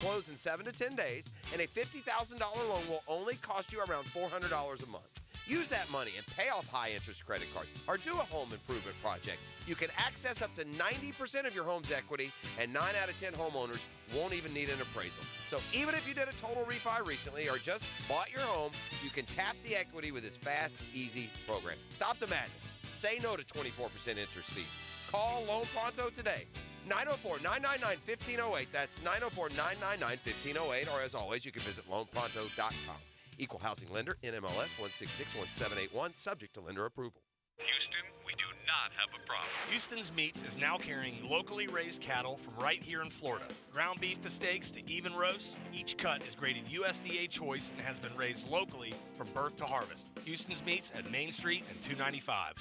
Close in 7 to 10 days, and a $50,000 loan will only cost you around $400 a month. Use that money and pay off high-interest credit cards or do a home improvement project. You can access up to 90% of your home's equity, and 9 out of 10 homeowners won't even need an appraisal. So even if you did a total refi recently or just bought your home, you can tap the equity with this fast, easy program. Stop the madness. Say no to 24% interest fees. Call Loan Pronto today. 904-999-1508. That's 904-999-1508. Or as always, you can visit loanpronto.com. Equal housing lender, NMLS 1661781, subject to lender approval. Houston, we do not have a problem. Houston's Meats is now carrying locally raised cattle from right here in Florida. Ground beef to steaks to even roasts, each cut is graded USDA choice and has been raised locally from birth to harvest. Houston's Meats at Main Street and 295.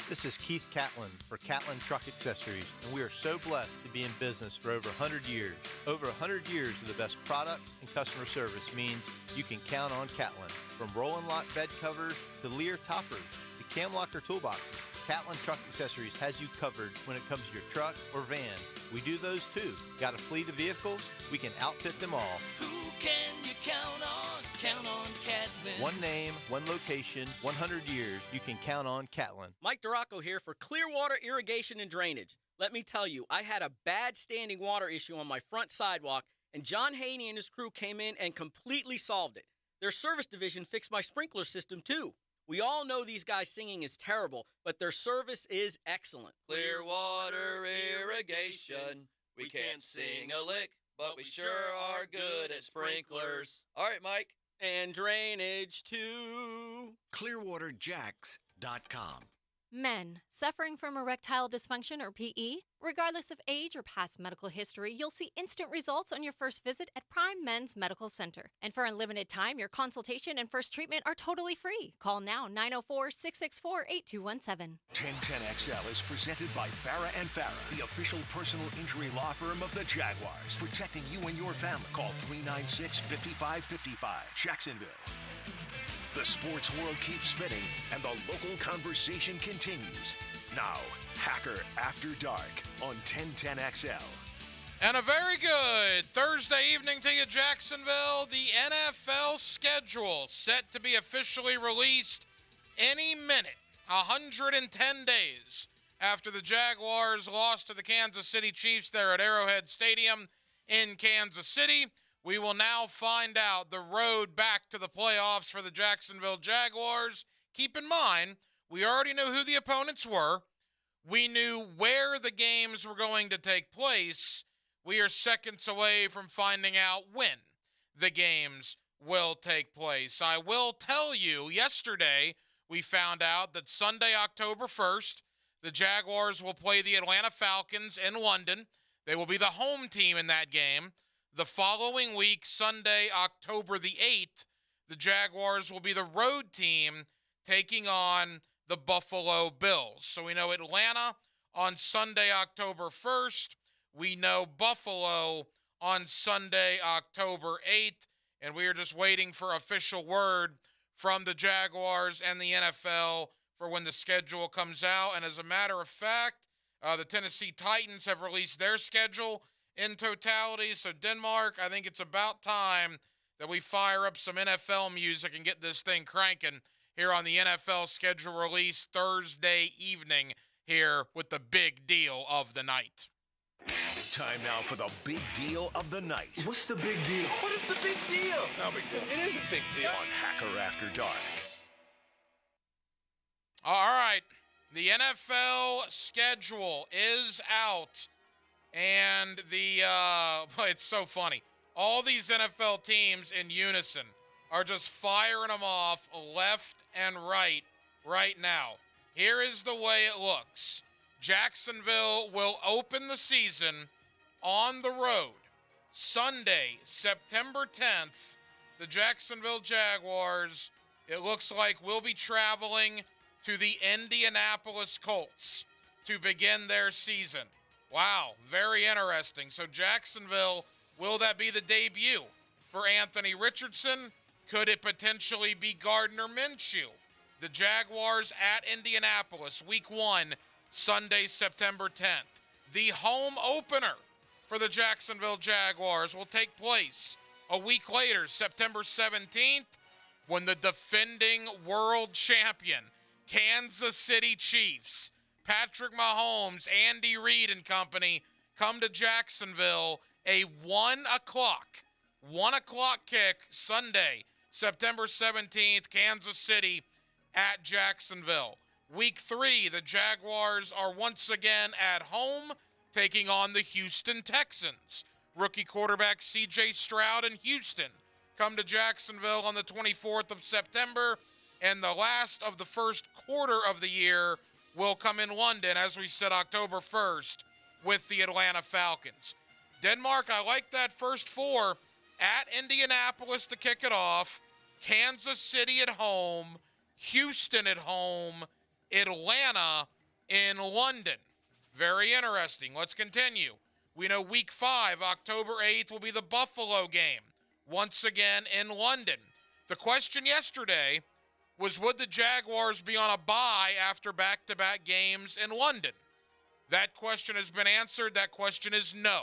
This is Keith Catlin for Catlin Truck Accessories, and we are so blessed to be in business for over 100 years. Over 100 years of the best product and customer service means you can count on Catlin. From Roll and Lock bed covers to Lear toppers to Cam Locker toolboxes, Catlin Truck Accessories has you covered when it comes to your truck or van. We do those too. Got a fleet of vehicles? We can outfit them all. Who can you count on? Count on Catlin. One name, one location, 100 years. You can count on Catlin. Mike Duraco here for Clearwater Irrigation and Drainage. Let me tell you, I had a bad standing water issue on my front sidewalk, and John Haney and his crew came in and completely solved it. Their service division fixed my sprinkler system too. We all know these guys singing is terrible, but their service is excellent. Clearwater Irrigation. We can't sing a lick, but we sure are good at sprinklers. All right, Mike. And drainage too. ClearwaterJacks.com. Men suffering from erectile dysfunction or PE, regardless of age or past medical history, you'll see instant results on your first visit at Prime Men's Medical Center. And for unlimited time, your consultation and first treatment are totally free. Call now 904-664-8217. 1010XL is presented by Farah and Farah, the official personal injury law firm of the Jaguars, protecting you and your family. Call 396-5555, Jacksonville. The sports world keeps spinning, and the local conversation continues. Now, Hacker After Dark on 1010XL. And a very good Thursday evening to you, Jacksonville. The NFL schedule set to be officially released any minute, 110 days after the Jaguars lost to the Kansas City Chiefs there at Arrowhead Stadium in Kansas City. We will now find out the road back to the playoffs for the Jacksonville Jaguars. Keep in mind, we already knew who the opponents were. We knew where the games were going to take place. We are seconds away from finding out when the games will take place. I will tell you, yesterday we found out that Sunday, October 1st, the Jaguars will play the Atlanta Falcons in London. They will be the home team in that game. The following week, Sunday, October the 8th, the Jaguars will be the road team taking on the Buffalo Bills. So we know Atlanta on Sunday, October 1st. We know Buffalo on Sunday, October 8th. And we are just waiting for official word from the Jaguars and the NFL for when the schedule comes out. And as a matter of fact, the Tennessee Titans have released their schedule in totality. So Denmark, I think it's about time that we fire up some NFL music and get this thing cranking here on the NFL schedule release Thursday evening here with the big deal of the night. Time now for the big deal of the night. What's the big deal? What is the big deal? No big deal. It is a big deal. On Hacker After Dark. All right. The NFL schedule is out. And it's so funny. All these NFL teams in unison are just firing them off left and right now. Here is the way it looks. Jacksonville will open the season on the road. Sunday, September 10th, the Jacksonville Jaguars, it looks like will be traveling to the Indianapolis Colts to begin their season. Wow, very interesting. So Jacksonville, will that be the debut for Anthony Richardson? Could it potentially be Gardner Minshew? The Jaguars at Indianapolis, week 1, Sunday, September 10th. The home opener for the Jacksonville Jaguars will take place a week later, September 17th, when the defending world champion, Kansas City Chiefs, Patrick Mahomes, Andy Reid and company come to Jacksonville, a 1 o'clock kick Sunday, September 17th, Kansas City at Jacksonville. Week 3, the Jaguars are once again at home, taking on the Houston Texans. Rookie quarterback C.J. Stroud in Houston come to Jacksonville on the 24th of September, and the last of the first quarter of the year will come in London, as we said, October 1st, with the Atlanta Falcons. Denmark, I like that first 4. At Indianapolis to kick it off, Kansas City at home, Houston at home, Atlanta in London. Very interesting. Let's continue. We know week 5, October 8th, will be the Buffalo game, once again in London. The question yesterday was, would the Jaguars be on a bye after back-to-back games in London? That question has been answered. That question is no.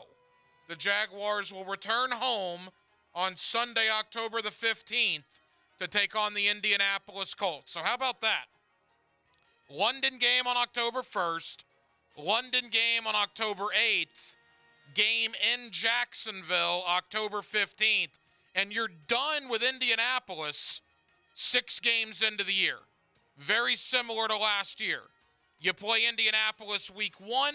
The Jaguars will return home on Sunday, October the 15th, to take on the Indianapolis Colts. So how about that? London game on October 1st, London game on October 8th, game in Jacksonville October 15th, and you're done with Indianapolis 6 games into the year. Very similar to last year. You play Indianapolis week 1,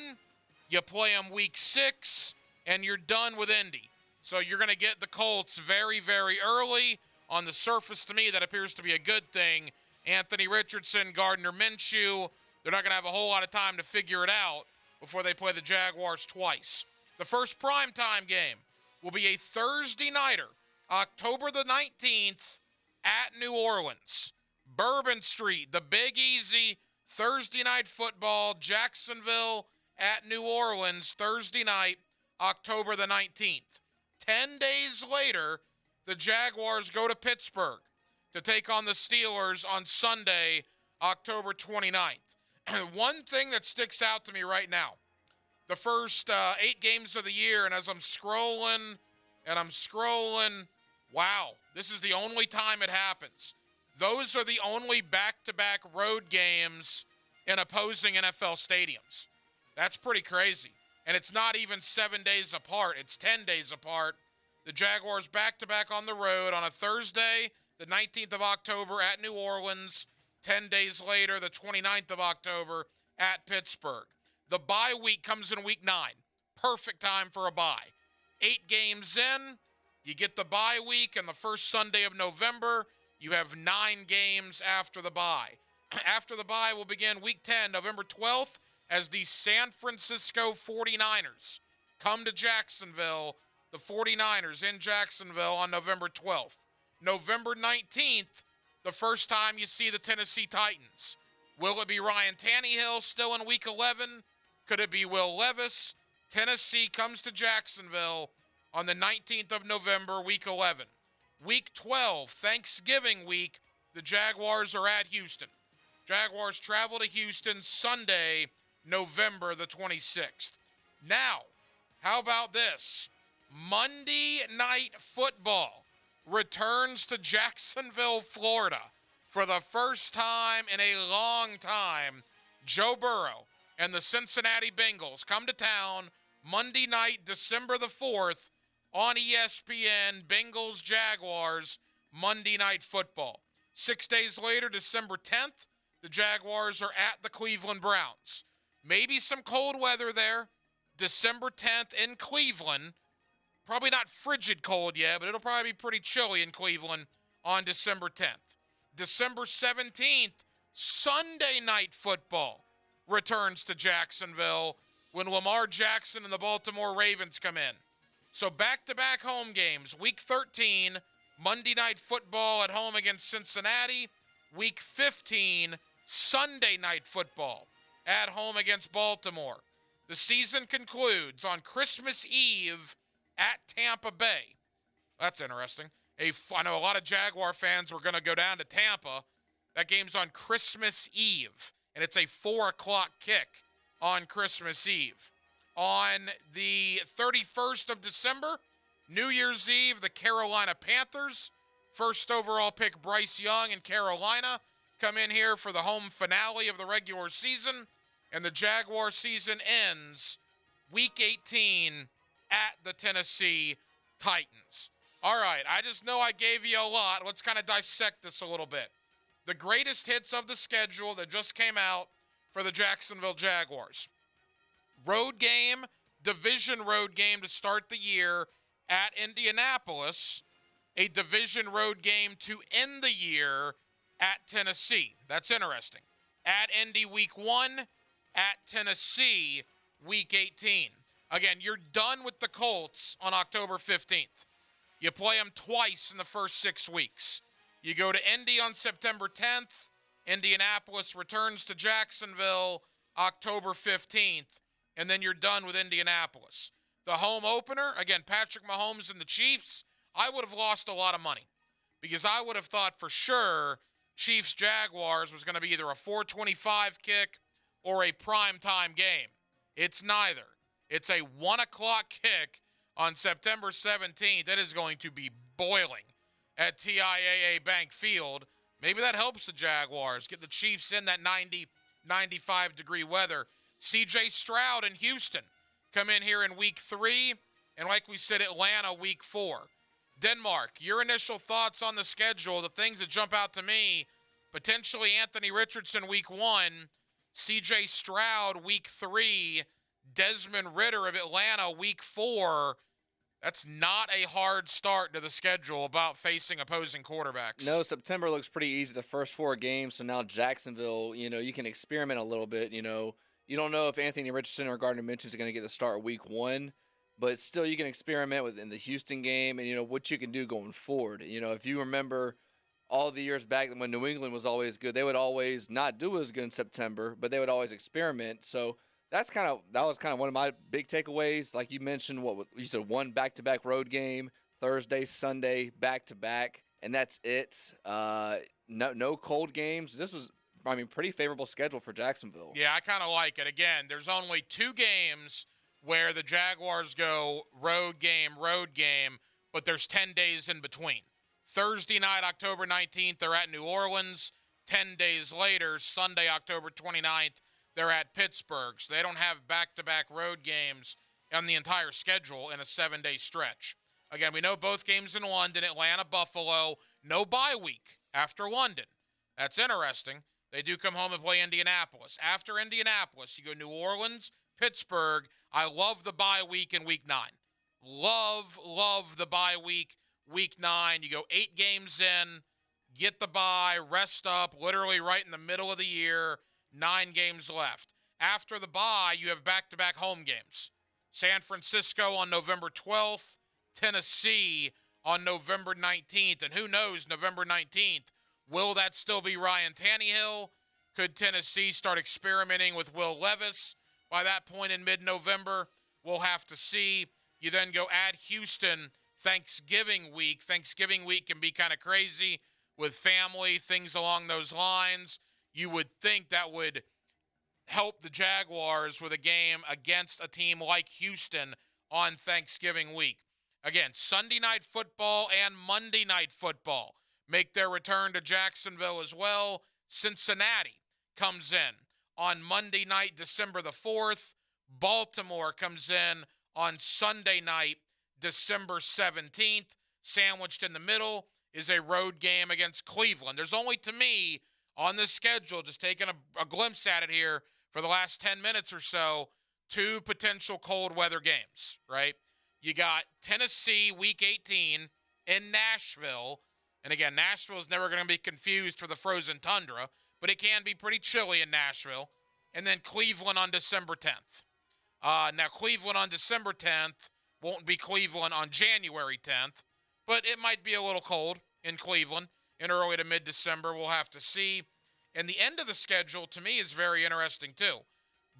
you play them week 6, and you're done with Indy. So you're going to get the Colts very, very early. On the surface, to me, that appears to be a good thing. Anthony Richardson, Gardner Minshew, they're not going to have a whole lot of time to figure it out before they play the Jaguars twice. The first primetime game will be a Thursday nighter, October the 19th at New Orleans. Bourbon Street, the Big Easy, Thursday night football, Jacksonville at New Orleans, Thursday night, October the 19th. 10 days later, the Jaguars go to Pittsburgh to take on the Steelers on Sunday, October 29th. One thing that sticks out to me right now, the first 8 games of the year, and as I'm scrolling, wow, this is the only time it happens. Those are the only back-to-back road games in opposing NFL stadiums. That's pretty crazy. And it's not even 7 days apart. It's 10 days apart. The Jaguars back-to-back on the road on a Thursday, the 19th of October at New Orleans. 10 days later, the 29th of October at Pittsburgh. The bye week comes in week 9. Perfect time for a bye. 8 games in, you get the bye week, and the first Sunday of November, you have 9 games after the bye. After the bye, we'll begin week 10, November 12th, as the San Francisco 49ers come to Jacksonville. The 49ers in Jacksonville on November 12th. November 19th, the first time you see the Tennessee Titans. Will it be Ryan Tannehill still in week 11? Could it be Will Levis? Tennessee comes to Jacksonville on the 19th of November, week 11. Week 12, Thanksgiving week, the Jaguars are at Houston. Jaguars travel to Houston Sunday, November the 26th. Now, how about this? Monday Night Football returns to Jacksonville, Florida. For the first time in a long time, Joe Burrow and the Cincinnati Bengals come to town Monday night, December the 4th, on ESPN, Bengals Jaguars, Monday Night Football. 6 days later, December 10th, the Jaguars are at the Cleveland Browns. Maybe some cold weather there. December 10th in Cleveland. Probably not frigid cold yet, but it'll probably be pretty chilly in Cleveland on December 10th. December 17th, Sunday Night Football returns to Jacksonville when Lamar Jackson and the Baltimore Ravens come in. So back-to-back home games. Week 13, Monday Night Football at home against Cincinnati. Week 15, Sunday Night Football at home against Baltimore. The season concludes on Christmas Eve at Tampa Bay. That's interesting. I know a lot of Jaguar fans were going to go down to Tampa. That game's on Christmas Eve, and it's a 4 o'clock kick on Christmas Eve. On the 31st of December, New Year's Eve, the Carolina Panthers, first overall pick Bryce Young in Carolina, come in here for the home finale of the regular season, and the Jaguar season ends Week 18 at the Tennessee Titans. All right, I just know I gave you a lot. Let's kind of dissect this a little bit. The greatest hits of the schedule that just came out for the Jacksonville Jaguars. Road game, division road game to start the year at Indianapolis. A division road game to end the year at Tennessee. That's interesting. At Indy Week 1, at Tennessee Week 18. Again, you're done with the Colts on October 15th. You play them twice in the first 6 weeks. You go to Indy on September 10th. Indianapolis returns to Jacksonville October 15th. And then you're done with Indianapolis. The home opener, again, Patrick Mahomes and the Chiefs, I would have lost a lot of money because I would have thought for sure Chiefs-Jaguars was going to be either a 4:25 kick or a primetime game. It's neither. It's a 1 o'clock kick on September 17th. It is going to be boiling at TIAA Bank Field. Maybe that helps the Jaguars get the Chiefs in that 90, 95-degree weather. C.J. Stroud in Houston come in here in Week 3, and like we said, Atlanta Week 4. Denmark, your initial thoughts on the schedule, the things that jump out to me, potentially Anthony Richardson Week 1, C.J. Stroud Week 3, Desmond Ridder of Atlanta Week 4. That's not a hard start to the schedule about facing opposing quarterbacks. No, September looks pretty easy the first 4 games, so now Jacksonville, you can experiment a little bit, You don't know if Anthony Richardson or Gardner Minshew is going to get the start Week 1, but still you can experiment in the Houston game and, what you can do going forward. If you remember all the years back when New England was always good, they would always not do as good in September, but they would always experiment. So that was kind of one of my big takeaways. Like you mentioned, you said 1 back-to-back road game, Thursday, Sunday, back-to-back, and that's it. No cold games. This was pretty favorable schedule for Jacksonville. Yeah, I kind of like it. Again, there's only 2 games where the Jaguars go road game, but there's 10 days in between. Thursday night, October 19th, they're at New Orleans. 10 days later, Sunday, October 29th, they're at Pittsburgh. So they don't have back-to-back road games on the entire schedule in a 7-day stretch. Again, we know both games in London, Atlanta, Buffalo. No bye week after London. That's interesting. They do come home and play Indianapolis. After Indianapolis, you go New Orleans, Pittsburgh. I love the bye week in Week 9. Love the bye week, Week 9. You go 8 games in, get the bye, rest up, literally right in the middle of the year, 9 games left. After the bye, you have back-to-back home games. San Francisco on November 12th, Tennessee on November 19th. And who knows, November 19th, will that still be Ryan Tannehill? Could Tennessee start experimenting with Will Levis by that point in mid-November? We'll have to see. You then go at Houston Thanksgiving week. Thanksgiving week can be kind of crazy with family, things along those lines. You would think that would help the Jaguars with a game against a team like Houston on Thanksgiving week. Again, Sunday night football and Monday night football make their return to Jacksonville as well. Cincinnati comes in on Monday night, December the 4th. Baltimore comes in on Sunday night, December 17th. Sandwiched in the middle is a road game against Cleveland. There's only, to me, on this schedule, just taking a glimpse at it here for the last 10 minutes or so, 2 potential cold weather games, right? You got Tennessee Week 18 in Nashville. And again, Nashville is never going to be confused for the frozen tundra, but it can be pretty chilly in Nashville. And then Cleveland on December 10th. Now, Cleveland on December 10th won't be Cleveland on January 10th, but it might be a little cold in Cleveland in early to mid-December. We'll have to see. And the end of the schedule, to me, is very interesting, too.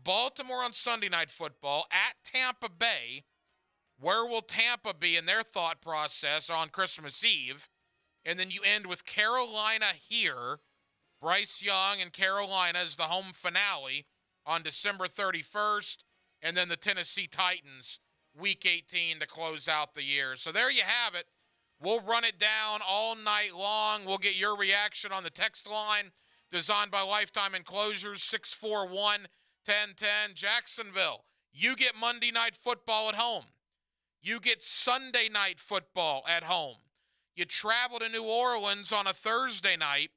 Baltimore on Sunday Night Football at Tampa Bay. Where will Tampa be in their thought process on Christmas Eve? And then you end with Carolina here. Bryce Young and Carolina is the home finale on December 31st. and then the Tennessee Titans Week 18 to close out the year. So there you have it. We'll run it down all night long. We'll get your reaction on the text line, designed by Lifetime Enclosures, 641-1010. Jacksonville, you get Monday Night Football at home. You get Sunday Night Football at home. You travel to New Orleans on a Thursday night,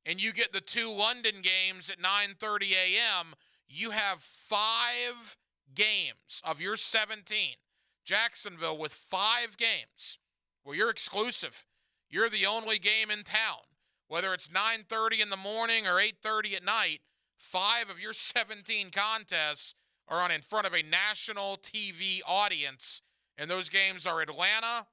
and you get the 2 London games at 9:30 a.m. You have 5 games of your 17. Jacksonville with 5 games. Well, you're exclusive. You're the only game in town. Whether it's 9:30 in the morning or 8:30 at night, 5 of your 17 contests are on in front of a national TV audience. And those games are Atlanta,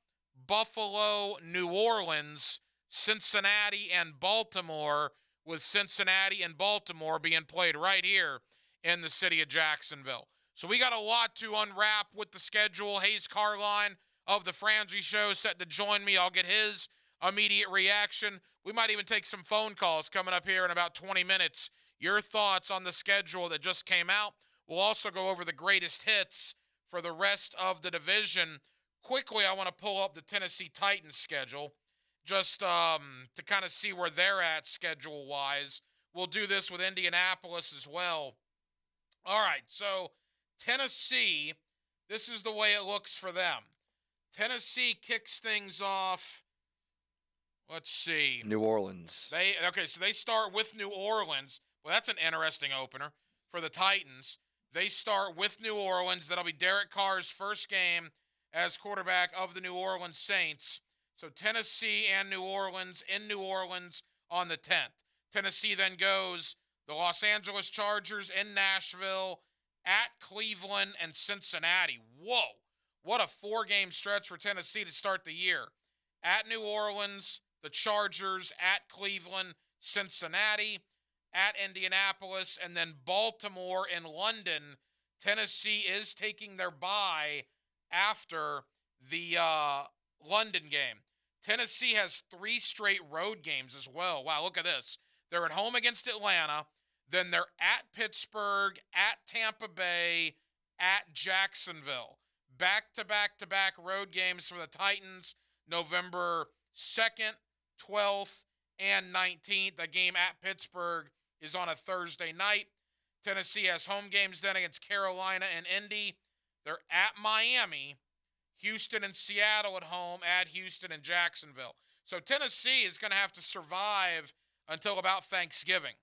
Buffalo, New Orleans, Cincinnati, and Baltimore, with Cincinnati and Baltimore being played right here in the city of Jacksonville. So we got a lot to unwrap with the schedule. Hayes Carline of the Frangie Show set to join me. I'll get his immediate reaction. We might even take some phone calls coming up here in about 20 minutes. Your thoughts on the schedule that just came out. We'll also go over the greatest hits for the rest of the division. Quickly, I want to pull up the Tennessee Titans schedule just to kind of see where they're at schedule-wise. We'll do this with Indianapolis as well. All right, so Tennessee, this is the way it looks for them. Tennessee kicks things off, let's see. New Orleans. So they start with New Orleans. Well, that's an interesting opener for the Titans. They start with New Orleans. That'll be Derek Carr's first game as quarterback of the New Orleans Saints. So Tennessee and New Orleans in New Orleans on the 10th. Tennessee then goes the Los Angeles Chargers in Nashville, at Cleveland, and Cincinnati. Whoa, what a 4-game stretch for Tennessee to start the year. At New Orleans, the Chargers, at Cleveland, Cincinnati, at Indianapolis, and then Baltimore and London. Tennessee is taking their bye after the London game. Tennessee has 3 straight road games as well. Wow, look at this. They're at home against Atlanta. Then they're at Pittsburgh, at Tampa Bay, at Jacksonville. Back-to-back-to-back road games for the Titans, November 2nd, 12th, and 19th. The game at Pittsburgh is on a Thursday night. Tennessee has home games then against Carolina and Indy. They're at Miami, Houston and Seattle at home, at Houston and Jacksonville. So Tennessee is going to have to survive until about Thanksgiving.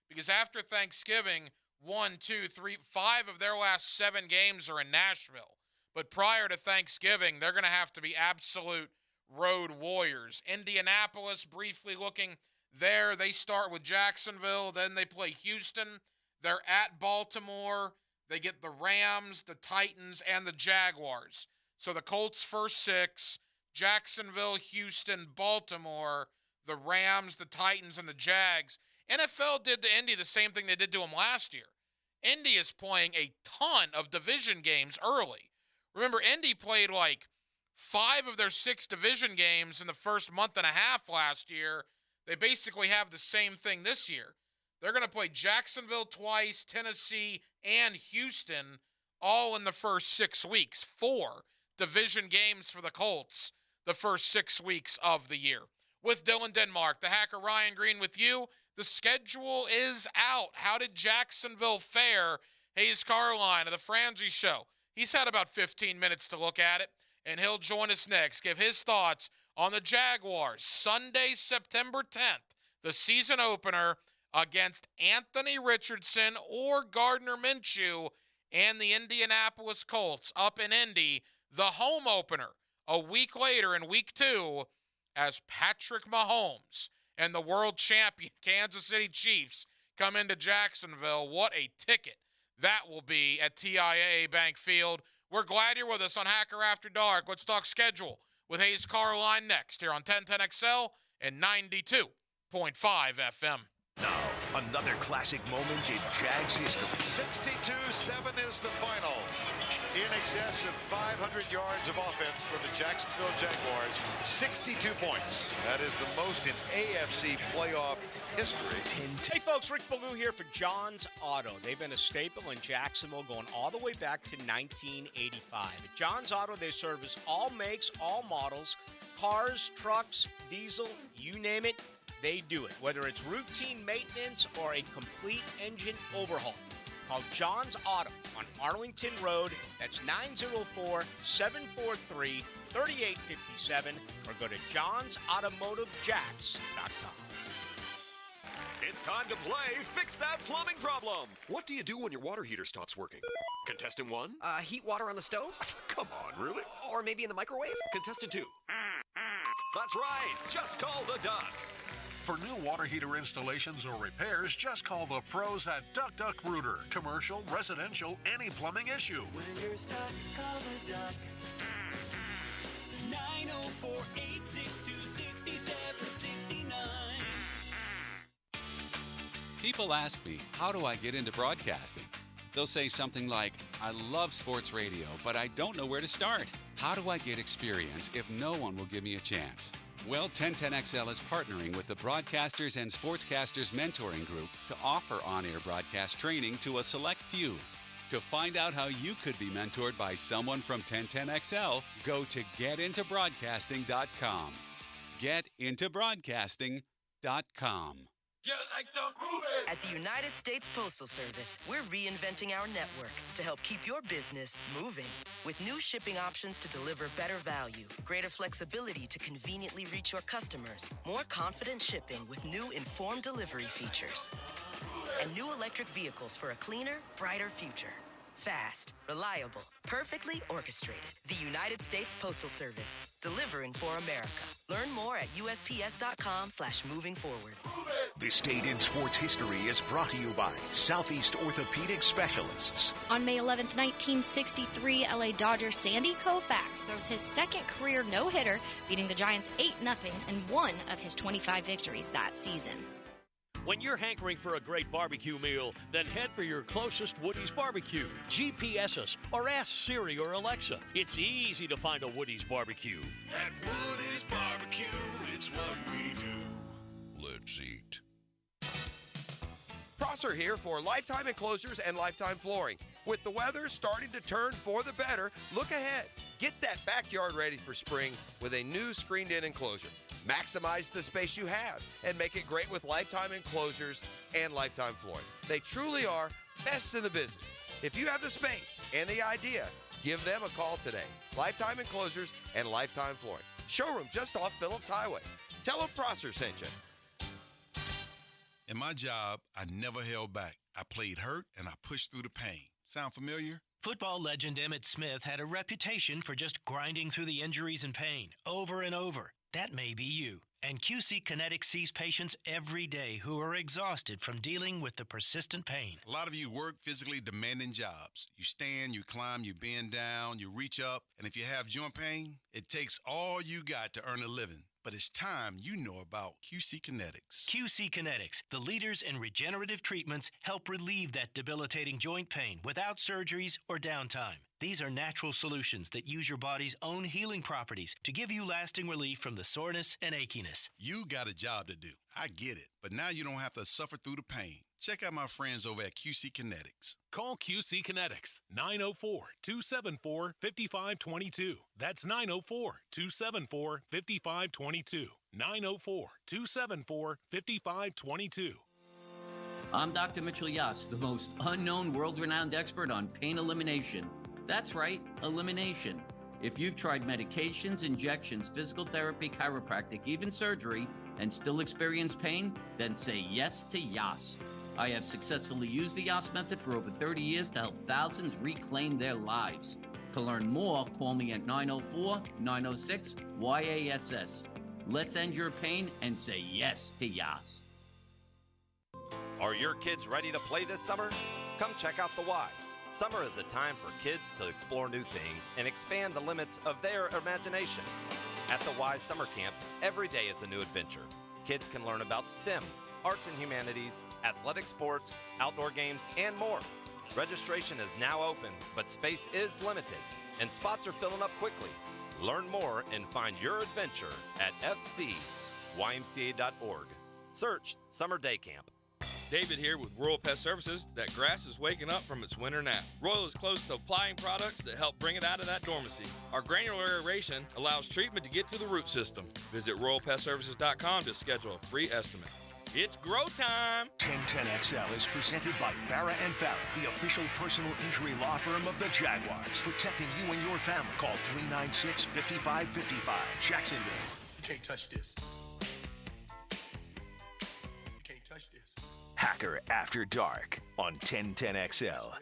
Because after Thanksgiving, 5 of their last 7 games are in Nashville. But prior to Thanksgiving, they're going to have to be absolute road warriors. Indianapolis, briefly looking there, they start with Jacksonville. Then they play Houston. They're at Baltimore. They get the Rams, the Titans, and the Jaguars. So the Colts' first 6, Jacksonville, Houston, Baltimore, the Rams, the Titans, and the Jags. NFL did to Indy the same thing they did to them last year. Indy is playing a ton of division games early. Remember, Indy played like 5 of their 6 division games in the first month and a half last year. They basically have the same thing this year. They're going to play Jacksonville twice, Tennessee, and Houston all in the first 6 weeks. 4 division games for the Colts the first 6 weeks of the year. With Dylan Denmark, the hacker Ryan Green with you. The schedule is out. How did Jacksonville fare? Hayes Carline of the Frangie Show. He's had about 15 minutes to look at it, and he'll join us next. Give his thoughts on the Jaguars. Sunday, September 10th, the season opener against Anthony Richardson or Gardner Minshew and the Indianapolis Colts up in Indy. The home opener a week later in week 2 as Patrick Mahomes and the world champion Kansas City Chiefs come into Jacksonville. What a ticket that will be at TIAA Bank Field. We're glad you're with us on Hacker After Dark. Let's talk schedule with Hayes Carline next here on 1010XL and 92.5 FM. Now, another classic moment in Jags history. 62-7 is the final. in excess of 500 yards of offense for the Jacksonville Jaguars. 62 points. That is the most in AFC playoff history. Hey folks, Rick Ballou here for John's Auto. They've been a staple in Jacksonville going all the way back to 1985. At John's Auto, they service all makes, all models, cars, trucks, diesel, you name it, they do it. Whether it's routine maintenance or a complete engine overhaul. Call John's Auto on Arlington Road. That's 904-743-3857 or go to johnsautomotivejacks.com. It's time to play Fix That Plumbing Problem. What do you do when your water heater stops working? Contestant 1? Heat water on the stove? Come on, really? Or maybe in the microwave? Contestant 2? That's right. Just call the Duck. For new water heater installations or repairs, just call the pros at Duck Duck Rooter. Commercial, residential, any plumbing issue. When you're stuck, call the Duck. 904-862-6769. People ask me, how do I get into broadcasting? They'll say something like, I love sports radio, but I don't know where to start. How do I get experience if no one will give me a chance? Well, 1010XL is partnering with the Broadcasters and Sportscasters Mentoring Group to offer on-air broadcast training to a select few. To find out how you could be mentored by someone from 1010XL, go to getintobroadcasting.com. Getintobroadcasting.com. At the United States Postal Service, we're reinventing our network to help keep your business moving. With new shipping options to deliver better value, greater flexibility to conveniently reach your customers, more confident shipping with new informed delivery features, and new electric vehicles for a cleaner, brighter future. Fast, reliable, perfectly orchestrated. The United States Postal Service, delivering for America. Learn more at USPS.com/movingforward. This date in sports history is brought to you by Southeast Orthopedic Specialists. On May 11th, 1963, LA Dodger Sandy Koufax throws his second career no-hitter, beating the Giants 8-0 in one of his 25 victories that season. When you're hankering for a great barbecue meal, then head for your closest Woody's Barbecue. GPS us or ask Siri or Alexa. It's easy to find a Woody's Barbecue. At Woody's Barbecue, it's what we do. Let's eat. Prosser here for Lifetime Enclosures and Lifetime Flooring. With the weather starting to turn for the better, look ahead. Get that backyard ready for spring with a new screened-in enclosure. Maximize the space you have and make it great with Lifetime Enclosures and Lifetime Flooring. They truly are best in the business. If you have the space and the idea, give them a call today. Lifetime Enclosures and Lifetime Flooring. Showroom just off Phillips Highway. Tell them Prosser sent you. In my job, I never held back. I played hurt and I pushed through the pain. Sound familiar? Football legend Emmitt Smith had a reputation for just grinding through the injuries and pain over and over. That may be you. And QC Kinetics sees patients every day who are exhausted from dealing with the persistent pain. A lot of you work physically demanding jobs. You stand, you climb, you bend down, you reach up, and if you have joint pain, it takes all you got to earn a living. But it's time you know about QC Kinetics. QC Kinetics, the leaders in regenerative treatments, help relieve that debilitating joint pain without surgeries or downtime. These are natural solutions that use your body's own healing properties to give you lasting relief from the soreness and achiness. You got a job to do. I get it. But now you don't have to suffer through the pain. Check out my friends over at QC Kinetics. Call QC Kinetics, 904-274-5522. That's 904-274-5522. 904-274-5522. I'm Dr. Mitchell Yass, the most unknown world-renowned expert on pain elimination. That's right, elimination. If you've tried medications, injections, physical therapy, chiropractic, even surgery, and still experience pain, then say yes to Yass. I have successfully used the Yass method for over 30 years to help thousands reclaim their lives. To learn more, call me at 904-906-YASS. Let's end your pain and say yes to Yass. Are your kids ready to play this summer? Come check out the Y. Summer is a time for kids to explore new things and expand the limits of their imagination. At the Y Summer Camp, every day is a new adventure. Kids can learn about STEM, arts and humanities, athletic sports, outdoor games, and more. Registration is now open, but space is limited, and spots are filling up quickly. Learn more and find your adventure at fcymca.org. Search Summer Day Camp. David here with Royal Pest Services. That grass is waking up from its winter nap. Royal is close to applying products that help bring it out of that dormancy. Our granular aeration allows treatment to get to the root system. Visit RoyalPestServices.com to schedule a free estimate. It's grow time! 1010XL is presented by Farah and Farah, the official personal injury law firm of the Jaguars. Protecting you and your family. Call 396-5555. Jacksonville. You can't touch this. You can't touch this. Hacker After Dark on 1010XL.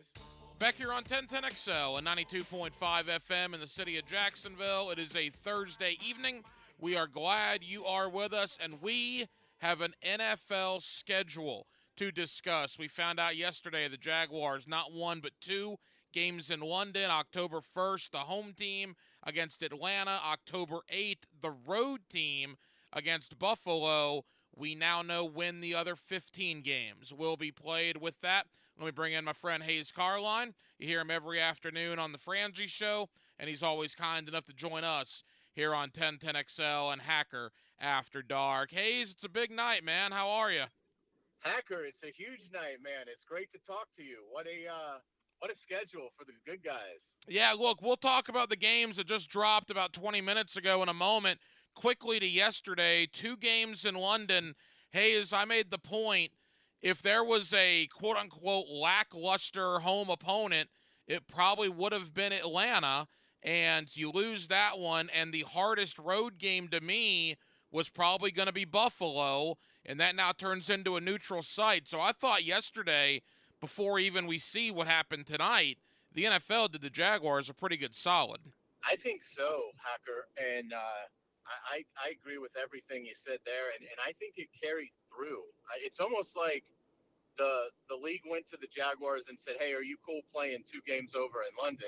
Back here on 1010XL and 92.5 FM in the city of Jacksonville. It is a Thursday evening. We are glad you are with us, and we have an NFL schedule to discuss. We found out yesterday the Jaguars, not one but two games in London. October 1st, the home team against Atlanta. October 8th, the road team against Buffalo. We now know when the other 15 games will be played. With that, let me bring in my friend Hayes Carline. You hear him every afternoon on the Frangie Show, and he's always kind enough to join us here on 1010XL and Hacker After Dark. Hayes, it's a big night, man. How are you? Hacker, it's a huge night, man. It's great to talk to you. What a schedule for the good guys. Yeah, look, we'll talk about the games that just dropped about 20 minutes ago in a moment. Quickly to yesterday, 2 games in London. Hayes, I made the point, if there was a quote-unquote lackluster home opponent, it probably would have been Atlanta. And you lose that one, and the hardest road game to me was probably going to be Buffalo, and that now turns into a neutral site. So I thought yesterday, before even we see what happened tonight, the NFL did the Jaguars a pretty good solid. I think so, Hacker, and I agree with everything you said there, and I think it carried through. It's almost like the league went to the Jaguars and said, hey, are you cool playing 2 games over in London?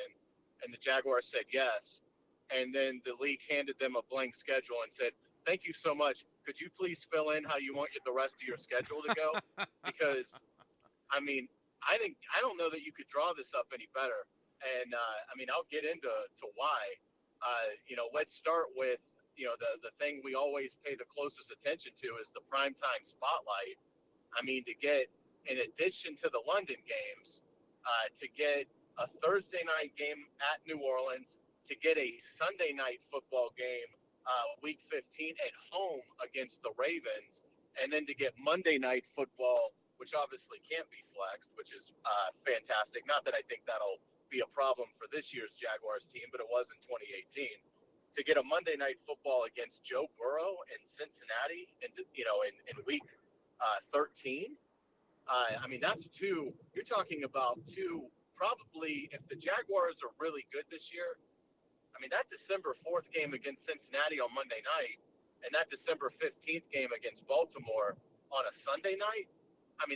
And the Jaguars said yes. And then the league handed them a blank schedule and said, thank you so much. Could you please fill in how you want the rest of your schedule to go? Because, I mean, I don't know that you could draw this up any better. And, I'll get into why. Let's start with, the thing we always pay the closest attention to is the primetime spotlight. To get, in addition to the London games, to get a Thursday night game at New Orleans, to get a Sunday night football game week 15 at home against the Ravens, and then to get Monday night football, which obviously can't be flexed, which is fantastic. Not that I think that'll be a problem for this year's Jaguars team, but it was in 2018. To get a Monday night football against Joe Burrow in Cincinnati in week 13, that's 2. You're talking about 2. Probably, if the Jaguars are really good this year, that December 4th game against Cincinnati on Monday night and that December 15th game against Baltimore on a Sunday night,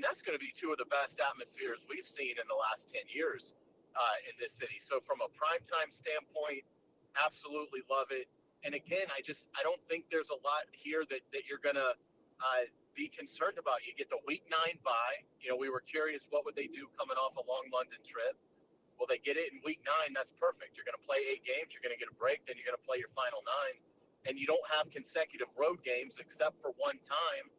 that's going to be 2 of the best atmospheres we've seen in the last 10 years in this city. So from a primetime standpoint, absolutely love it. And again, I don't think there's a lot here that you're going to be concerned about. You get the week 9 bye. We were curious, what would they do coming off a long London trip? Well, they get it in week 9. That's perfect. You're going to play 8 games. You're going to get a break. Then you're going to play your final 9. And you don't have consecutive road games except for one time.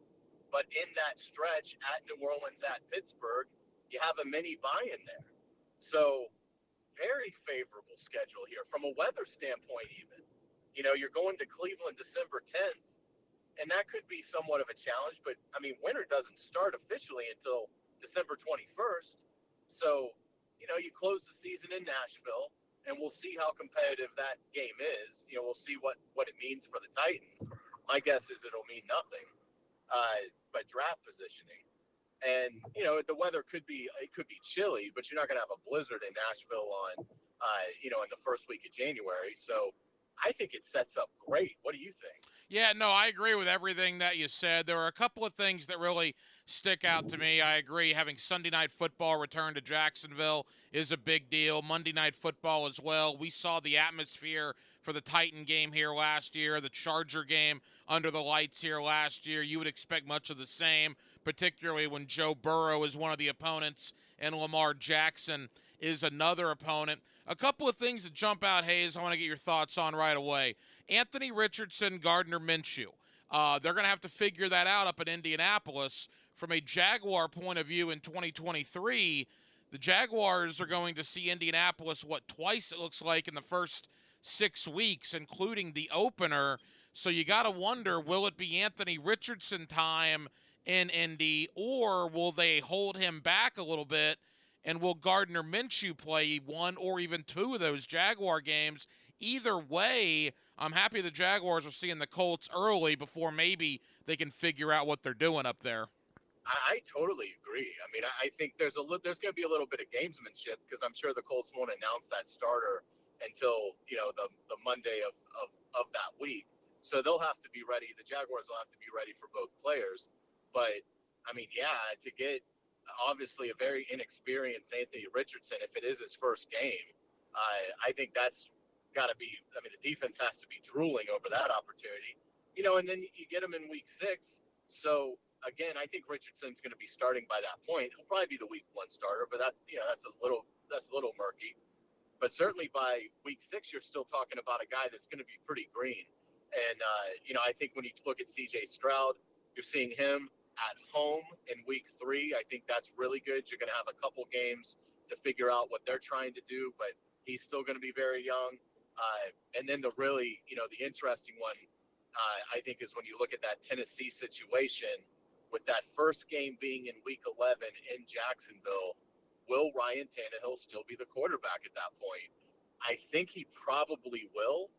But in that stretch at New Orleans, at Pittsburgh, you have a mini bye in there. So very favorable schedule here from a weather standpoint even. You're going to Cleveland December 10th. And that could be somewhat of a challenge, but winter doesn't start officially until December 21st. So, you close the season in Nashville, and we'll see how competitive that game is. We'll see what it means for the Titans. My guess is it'll mean nothing, but draft positioning. And, the weather could be chilly, but you're not going to have a blizzard in Nashville on, in the first week of January. So I think it sets up great. What do you think? Yeah, no, I agree with everything that you said. There are a couple of things that really stick out to me. I agree. Having Sunday Night Football return to Jacksonville is a big deal. Monday Night Football as well. We saw the atmosphere for the Titan game here last year, the Charger game under the lights here last year. You would expect much of the same, particularly when Joe Burrow is one of the opponents and Lamar Jackson is another opponent. A couple of things that jump out, Hayes, I want to get your thoughts on right away. Anthony Richardson, Gardner Minshew. They're going to have to figure that out up in Indianapolis. From a Jaguar point of view in 2023, the Jaguars are going to see Indianapolis, twice it looks like in the first 6 weeks, including the opener. So you got to wonder, will it be Anthony Richardson time in Indy, or will they hold him back a little bit, and will Gardner Minshew play one or even two of those Jaguar games? Either way, I'm happy the Jaguars are seeing the Colts early before maybe they can figure out what they're doing up there. I totally agree. I mean, I think there's going to be a little bit of gamesmanship because I'm sure the Colts won't announce that starter until, the Monday of that week. So they'll have to be ready. The Jaguars will have to be ready for both players. But, I mean, to get obviously a very inexperienced Anthony Richardson, if it is his first game, I think that's got to be – I mean, the defense has to be drooling over that opportunity. And then you get him in week 6. So – again, I think Richardson's going to be starting by that point. He'll probably be the week 1 starter, but that's a little murky. But certainly by week 6, you're still talking about a guy that's going to be pretty green. And I think when you look at C.J. Stroud, you're seeing him at home in week 3. I think that's really good. You're going to have a couple games to figure out what they're trying to do, but he's still going to be very young. And then the really, the interesting one, I think, is when you look at that Tennessee situation. With that first game being in week 11 in Jacksonville, will Ryan Tannehill still be the quarterback at that point? I think he probably will,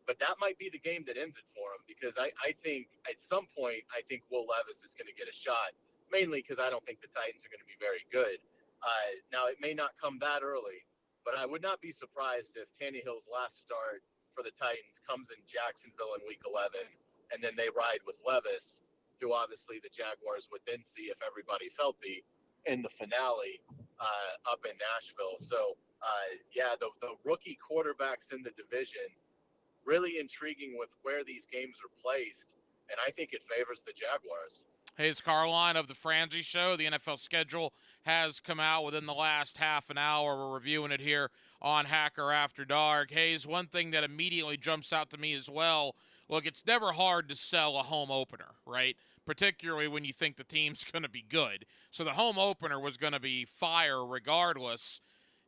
but that might be the game that ends it for him because I think at some point, I think Will Levis is going to get a shot, mainly because I don't think the Titans are going to be very good. Now, it may not come that early, but I would not be surprised if Tannehill's last start for the Titans comes in Jacksonville in week 11, and then they ride with Levis, who obviously the Jaguars would then see if everybody's healthy in the finale up in Nashville. So, the rookie quarterbacks in the division, really intriguing with where these games are placed, and I think it favors the Jaguars. Hayes Carline of the Frangie Show. The NFL schedule has come out within the last half an hour. We're reviewing it here on Hacker After Dark. Hayes, one thing that immediately jumps out to me as well, look, it's never hard to sell a home opener, right? Particularly when you think the team's going to be good. So the home opener was going to be fire regardless,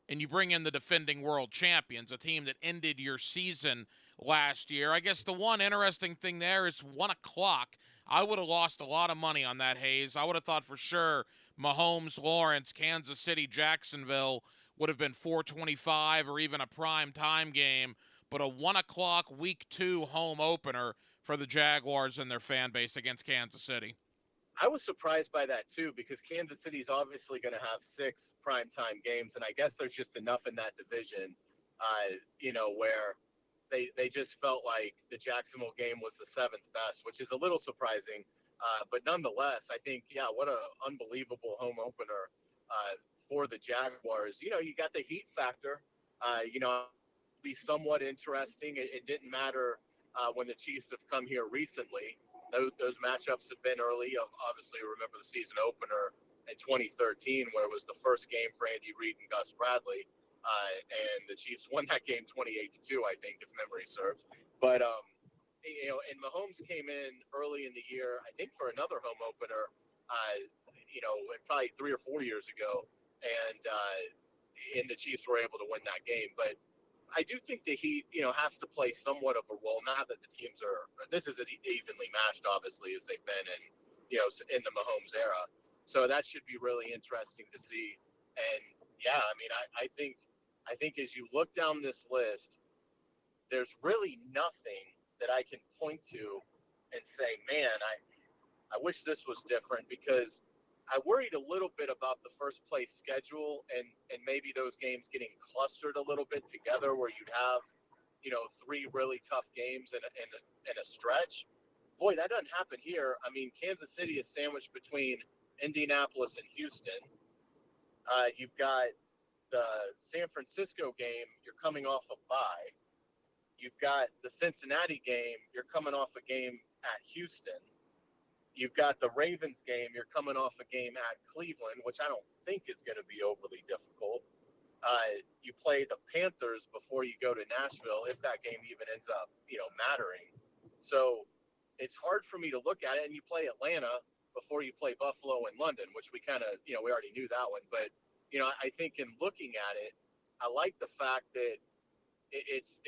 and you bring in the defending world champions, a team that ended your season last year. I guess the one interesting thing there is 1 o'clock. I would have lost a lot of money on that, Hayes. I would have thought for sure Mahomes, Lawrence, Kansas City, Jacksonville would have been 425 or even a prime time game. But a 1 o'clock week 2 home opener for the Jaguars and their fan base against Kansas City. I was surprised by that too, because Kansas City's obviously going to have 6 primetime games, and I guess there's just enough in that division, where they just felt like the Jacksonville game was the 7th best, which is a little surprising. But nonetheless, I think, what an unbelievable home opener for the Jaguars. You got the heat factor, be somewhat interesting. It didn't matter when the Chiefs have come here recently. Those matchups have been early. Obviously, remember the season opener in 2013, where it was the first game for Andy Reid and Gus Bradley, and the Chiefs won that game 28-2, I think, if memory serves. But and Mahomes came in early in the year, I think, for another home opener, probably 3 or 4 years ago, and the Chiefs were able to win that game. But I do think the Heat, has to play somewhat of a role. Not that the teams this is as evenly matched, obviously, as they've been in the Mahomes era. So that should be really interesting to see. And I think as you look down this list, there's really nothing that I can point to and say, man, I wish this was different, because I worried a little bit about the first place schedule and maybe those games getting clustered a little bit together, where you'd have, 3 really tough games in a stretch. Boy, that doesn't happen here. I mean, Kansas City is sandwiched between Indianapolis and Houston. You've got the San Francisco game, you're coming off a bye. You've got the Cincinnati game, you're coming off a game at Houston. You've got the Ravens game. You're coming off a game at Cleveland, which I don't think is going to be overly difficult. You play the Panthers before you go to Nashville, if that game even ends up, mattering. So it's hard for me to look at it. And you play Atlanta before you play Buffalo and London, which we kind of, we already knew that one. But, I think in looking at it, I like the fact that it's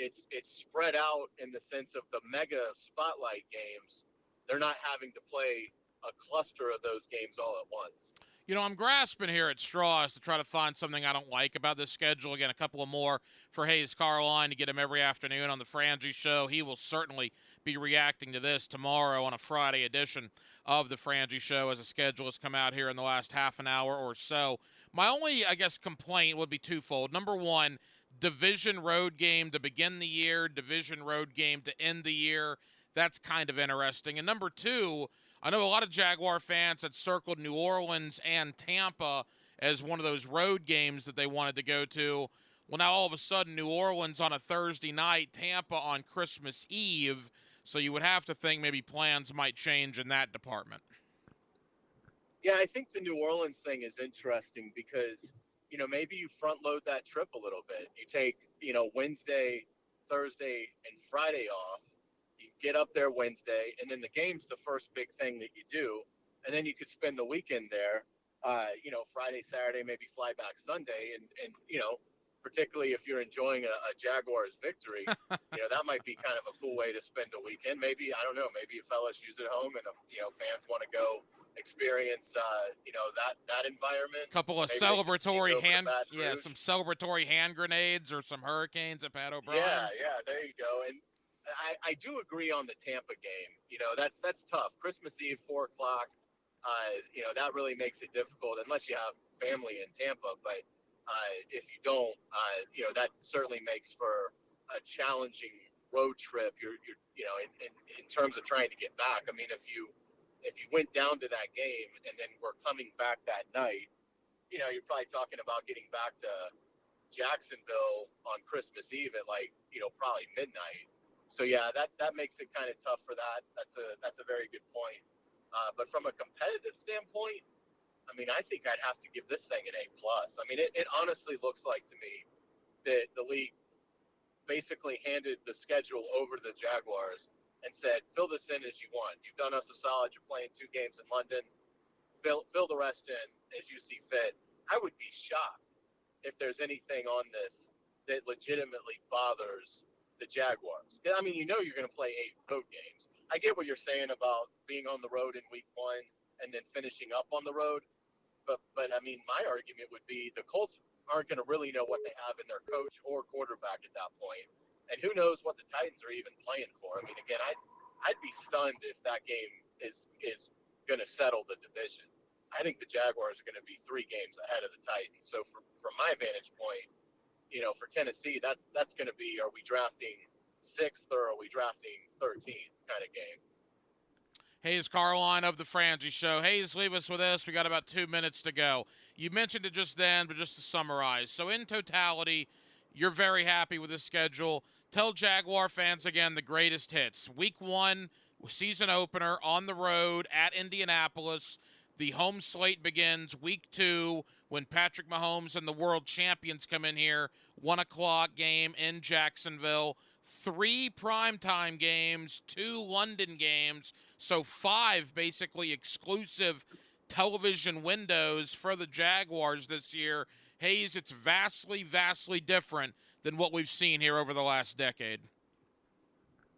spread out in the sense of the mega spotlight games. They're not having to play a cluster of those games all at once. I'm grasping here at straws to try to find something I don't like about this schedule. Again, a couple of more for Hayes Carline to get him every afternoon on the Frangie Show. He will certainly be reacting to this tomorrow on a Friday edition of the Frangie Show as a schedule has come out here in the last half an hour or so. My only, complaint would be twofold. Number one, division road game to begin the year, division road game to end the year. That's kind of interesting. And number two, I know a lot of Jaguar fans had circled New Orleans and Tampa as one of those road games that they wanted to go to. Well, now all of a sudden, New Orleans on a Thursday night, Tampa on Christmas Eve. So you would have to think maybe plans might change in that department. Yeah, I think the New Orleans thing is interesting because, maybe you front load that trip a little bit. You take, Wednesday, Thursday, and Friday off. Get up there Wednesday, and then the game's the first big thing that you do, and then you could spend the weekend there, Friday, Saturday, maybe fly back Sunday, and particularly if you're enjoying a Jaguars victory, that might be kind of a cool way to spend a weekend. Maybe, I don't know, maybe if LSU's at home and, fans want to go experience, that environment. Couple of celebratory some celebratory hand grenades or some hurricanes at Pat O'Brien's. Yeah, there you go. And I do agree on the Tampa game. That's tough. Christmas Eve, 4:00. That really makes it difficult unless you have family in Tampa. But if you don't, that certainly makes for a challenging road trip. You're in terms of trying to get back. I mean, if you went down to that game and then we're coming back that night, you're probably talking about getting back to Jacksonville on Christmas Eve at probably midnight. So yeah, that makes it kind of tough for that. That's a very good point. But from a competitive standpoint, I mean, I think I'd have to give this thing an A+. I mean, it honestly looks like to me that the league basically handed the schedule over to the Jaguars and said, fill this in as you want. You've done us a solid. You're playing 2 games in London. Fill the rest in as you see fit. I would be shocked if there's anything on this that legitimately bothers the Jaguars. I mean, you're going to play 8 road games. I get what you're saying about being on the road in week 1 and then finishing up on the road. But I mean, my argument would be the Colts aren't going to really know what they have in their coach or quarterback at that point. And who knows what the Titans are even playing for. I mean, again, I'd be stunned if that game is going to settle the division. I think the Jaguars are going to be 3 games ahead of the Titans. So from my vantage point, for Tennessee, that's going to be, are we drafting 6th or are we drafting 13th kind of game? Hayes Carline of the Frangie Show. Hayes, leave us with this. We got about 2 minutes to go. You mentioned it just then, but just to summarize. So in totality, you're very happy with this schedule. Tell Jaguar fans again the greatest hits. Week 1, season opener on the road at Indianapolis. The home slate begins week 2 when Patrick Mahomes and the world champions come in here. 1:00 game in Jacksonville. 3 primetime games, 2 London games. So 5 basically exclusive television windows for the Jaguars this year. Hayes, it's vastly, vastly different than what we've seen here over the last decade.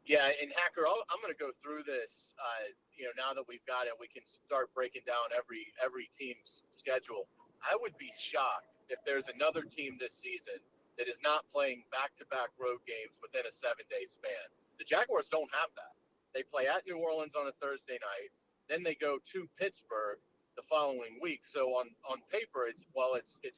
Yeah, and Hacker, I'm going to go through this. Now that we've got it, we can start breaking down every team's schedule. I would be shocked if there's another team this season that is not playing back-to-back road games within a 7-day span. The Jaguars don't have that. They play at New Orleans on a Thursday night, then they go to Pittsburgh the following week. So on paper, it's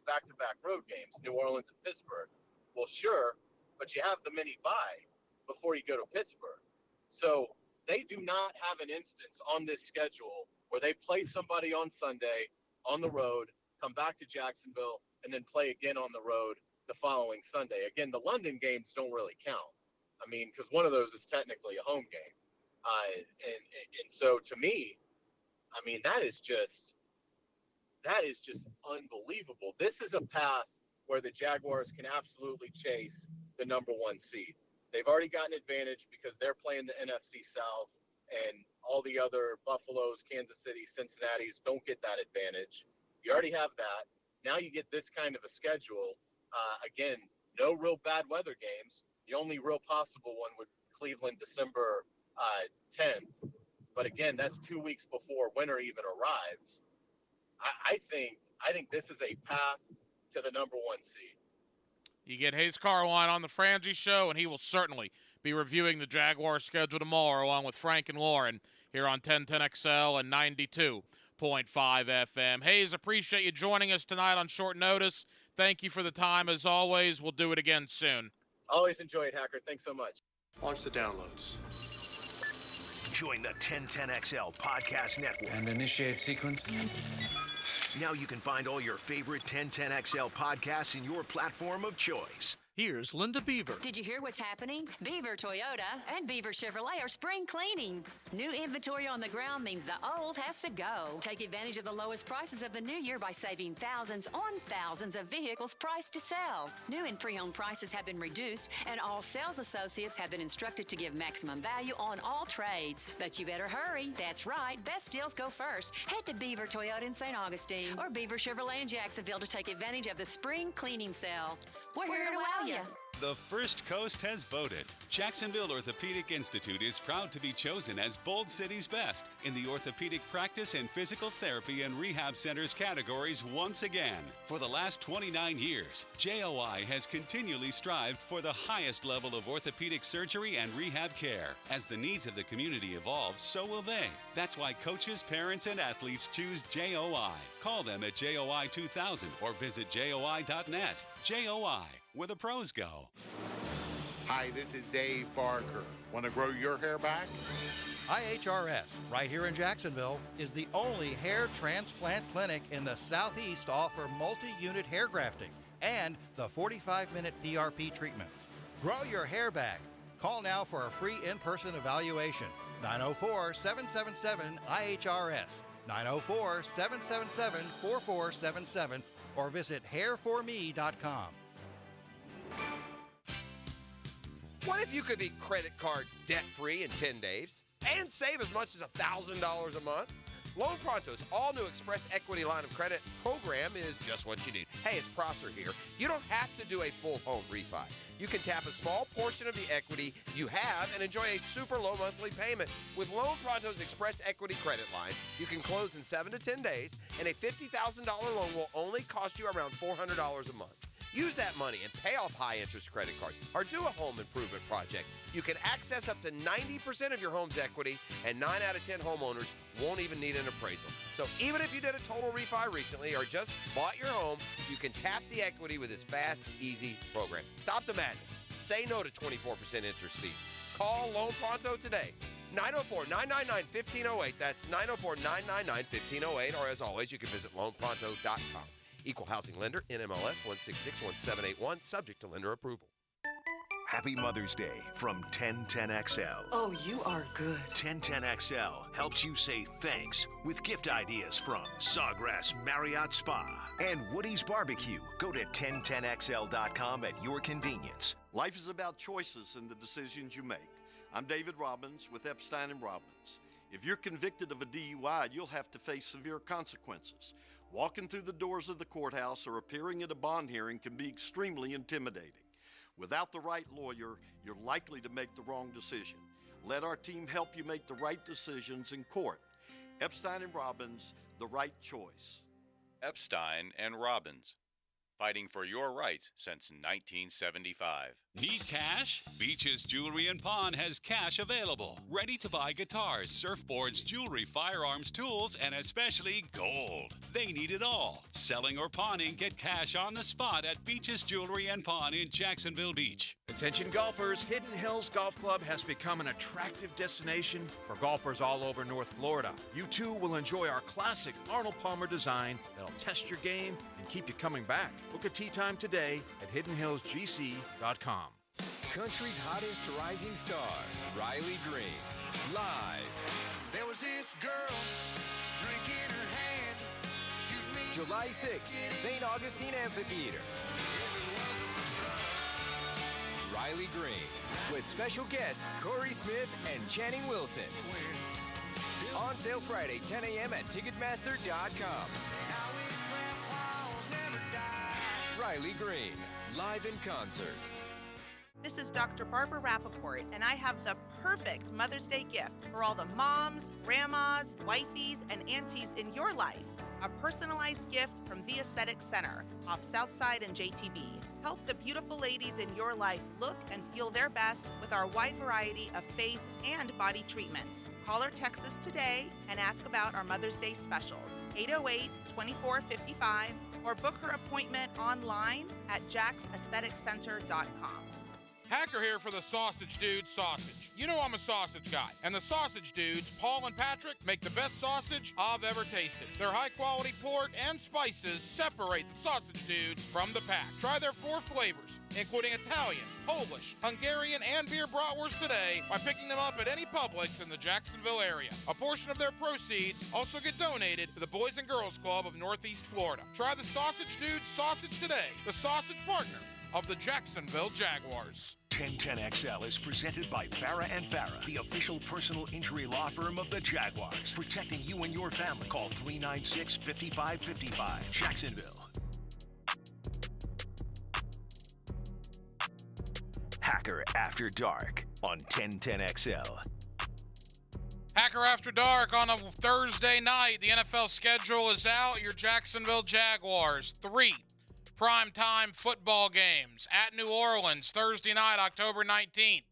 back-to-back road games, New Orleans and Pittsburgh. Well, sure, but you have the mini bye before you go to Pittsburgh. So they do not have an instance on this schedule where they play somebody on Sunday on the road, come back to Jacksonville, and then play again on the road the following Sunday. Again, the London games don't really count. I mean, because one of those is technically a home game. And so to me, I mean, that is just unbelievable. This is a path where the Jaguars can absolutely chase the number 1 seed. They've already got an advantage because they're playing the NFC South, and all the other Buffaloes, Kansas City, Cincinnati's don't get that advantage. You already have that. Now you get this kind of a schedule. Again, no real bad weather games. The only real possible one would Cleveland December 10th. But again, that's 2 weeks before winter even arrives. I think this is a path to the number 1 seed. You get Hayes Carline on the Frangie Show, and he will certainly be reviewing the Jaguar schedule tomorrow, along with Frank and Lauren here on 1010XL and 92.5 FM. Hayes, appreciate you joining us tonight on short notice. Thank you for the time, as always. We'll do it again soon. Always enjoy it, Hacker. Thanks so much. Launch the downloads. Join the 1010XL Podcast Network. And initiate sequence. Now you can find all your favorite 1010XL podcasts in your platform of choice. Here's Linda Beaver. Did you hear what's happening? Beaver Toyota and Beaver Chevrolet are spring cleaning. New inventory on the ground means the old has to go. Take advantage of the lowest prices of the new year by saving thousands on thousands of vehicles priced to sell. New and pre-owned prices have been reduced, and all sales associates have been instructed to give maximum value on all trades. But you better hurry. That's right. Best deals go first. Head to Beaver Toyota in St. Augustine or Beaver Chevrolet in Jacksonville to take advantage of the spring cleaning sale. We're here to wow you. The First Coast has voted. Jacksonville Orthopedic Institute is proud to be chosen as Bold City's best in the orthopedic practice and physical therapy and rehab centers categories once again. For the last 29 years, JOI has continually strived for the highest level of orthopedic surgery and rehab care. As the needs of the community evolve, so will they. That's why coaches, parents, and athletes choose JOI. Call them at JOI 2000 or visit JOI.net. JOI, where the pros go. Hi, this is Dave Barker. Want to grow your hair back? IHRS, right here in Jacksonville, is the only hair transplant clinic in the Southeast to offer multi-unit hair grafting and the 45-minute PRP treatments. Grow your hair back. Call now for a free in-person evaluation. 904-777-IHRS. 904-777-4477 or visit hairforme.com. What if you could be credit card debt-free in 10 days and save as much as $1,000 a month? Loan Pronto's all-new Express Equity Line of Credit program is just what you need. Hey, it's Prosser here. You don't have to do a full home refi. You can tap a small portion of the equity you have and enjoy a super low monthly payment. With Loan Pronto's Express Equity Credit Line, you can close in 7 to 10 days, and a $50,000 loan will only cost you around $400 a month. Use that money and pay off high-interest credit cards or do a home improvement project. You can access up to 90% of your home's equity, and 9 out of 10 homeowners won't even need an appraisal. So even if you did a total refi recently or just bought your home, you can tap the equity with this fast, easy program. Stop the madness. Say no to 24% interest fees. Call Loan Pronto today. 904-999-1508. That's 904-999-1508. Or as always, you can visit loanpronto.com. Equal housing lender, NMLS 1661781, subject to lender approval. Happy Mother's Day from 1010XL. Oh, you are good. 1010XL helps you say thanks with gift ideas from Sawgrass Marriott Spa and Woody's Barbecue. Go to 1010XL.com at your convenience. Life is about choices and the decisions you make. I'm David Robbins with Epstein & Robbins. If you're convicted of a DUI, you'll have to face severe consequences. Walking through the doors of the courthouse or appearing at a bond hearing can be extremely intimidating. Without the right lawyer, you're likely to make the wrong decision. Let our team help you make the right decisions in court. Epstein & Robbins, the right choice. Epstein & Robbins, fighting for your rights since 1975. Need cash? Beaches Jewelry and Pawn has cash available. Ready to buy guitars, surfboards, jewelry, firearms, tools, and especially gold. They need it all. Selling or pawning, get cash on the spot at Beaches Jewelry and Pawn in Jacksonville Beach. Attention golfers, Hidden Hills Golf Club has become an attractive destination for golfers all over North Florida. You too will enjoy our classic Arnold Palmer design that'll test your game and keep you coming back. Book a tee time today at hiddenhillsgc.com. Country's hottest rising star, Riley Green, live. There was this girl July 6th, St. Augustine Amphitheater. Riley Green, with special guests Corey Smith and Channing Wilson. On sale Friday, 10 a.m. at Ticketmaster.com. Riley Green, live in concert. This is Dr. Barbara Rappaport, and I have the perfect Mother's Day gift for all the moms, grandmas, wifeys, and aunties in your life. A personalized gift from The Aesthetic Center off Southside and JTB. Help the beautiful ladies in your life look and feel their best with our wide variety of face and body treatments. Call or text us today and ask about our Mother's Day specials. 808-2455 or book her appointment online at jacksaestheticcenter.com. Hacker here for the Sausage Dudes Sausage. You know I'm a sausage guy, and the Sausage Dudes, Paul and Patrick, make the best sausage I've ever tasted. Their high-quality pork and spices separate the Sausage Dudes from the pack. Try their 4 flavors, including Italian, Polish, Hungarian, and beer bratwurst today by picking them up at any Publix in the Jacksonville area. A portion of their proceeds also get donated to the Boys and Girls Club of Northeast Florida. Try the Sausage Dudes Sausage today, the sausage partner of the Jacksonville Jaguars. 1010XL is presented by Farah and Farah, the official personal injury law firm of the Jaguars. Protecting you and your family. Call 396-5555. Jacksonville. Hacker After Dark on 1010XL. Hacker After Dark on a Thursday night. The NFL schedule is out. Your Jacksonville Jaguars. 3 primetime football games at New Orleans, Thursday night, October 19th.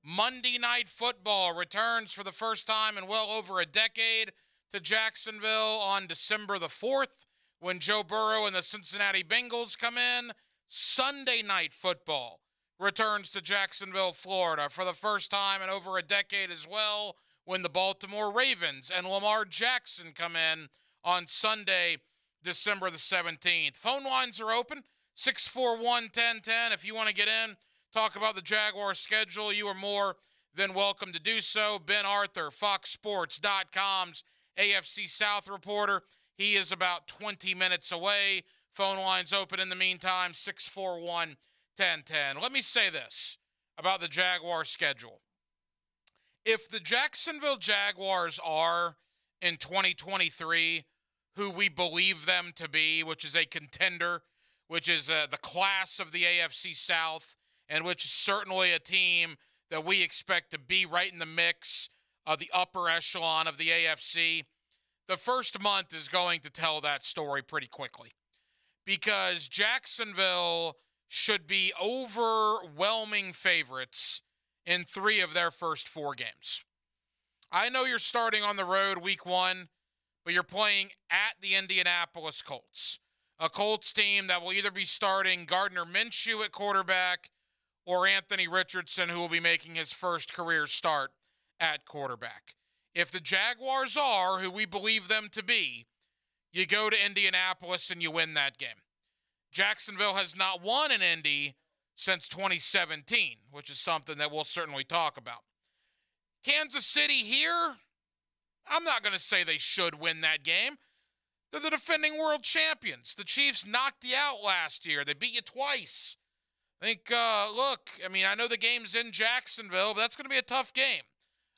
Monday Night Football returns for the first time in well over a decade to Jacksonville on December the 4th when Joe Burrow and the Cincinnati Bengals come in. Sunday Night Football returns to Jacksonville, Florida for the first time in over a decade as well when the Baltimore Ravens and Lamar Jackson come in on Sunday, December the 17th. Phone lines are open, 641-1010. If you want to get in, talk about the Jaguar schedule, you are more than welcome to do so. Ben Arthur, FoxSports.com's AFC South reporter. He is about 20 minutes away. Phone lines open in the meantime, 641-1010. Let me say this about the Jaguar schedule. If the Jacksonville Jaguars are in 2023 who we believe them to be, which is a contender, which is the class of the AFC South, and which is certainly a team that we expect to be right in the mix of the upper echelon of the AFC, the first month is going to tell that story pretty quickly. Because Jacksonville should be overwhelming favorites in 3 of their first 4 games. I know you're starting on the road week 1, but you're playing at the Indianapolis Colts, a Colts team that will either be starting Gardner Minshew at quarterback or Anthony Richardson, who will be making his first career start at quarterback. If the Jaguars are who we believe them to be, you go to Indianapolis and you win that game. Jacksonville has not won in Indy since 2017, which is something that we'll certainly talk about. Kansas City here, I'm not going to say they should win that game. They're the defending world champions. The Chiefs knocked you out last year. They beat you twice. I think, I know the game's in Jacksonville, but that's going to be a tough game.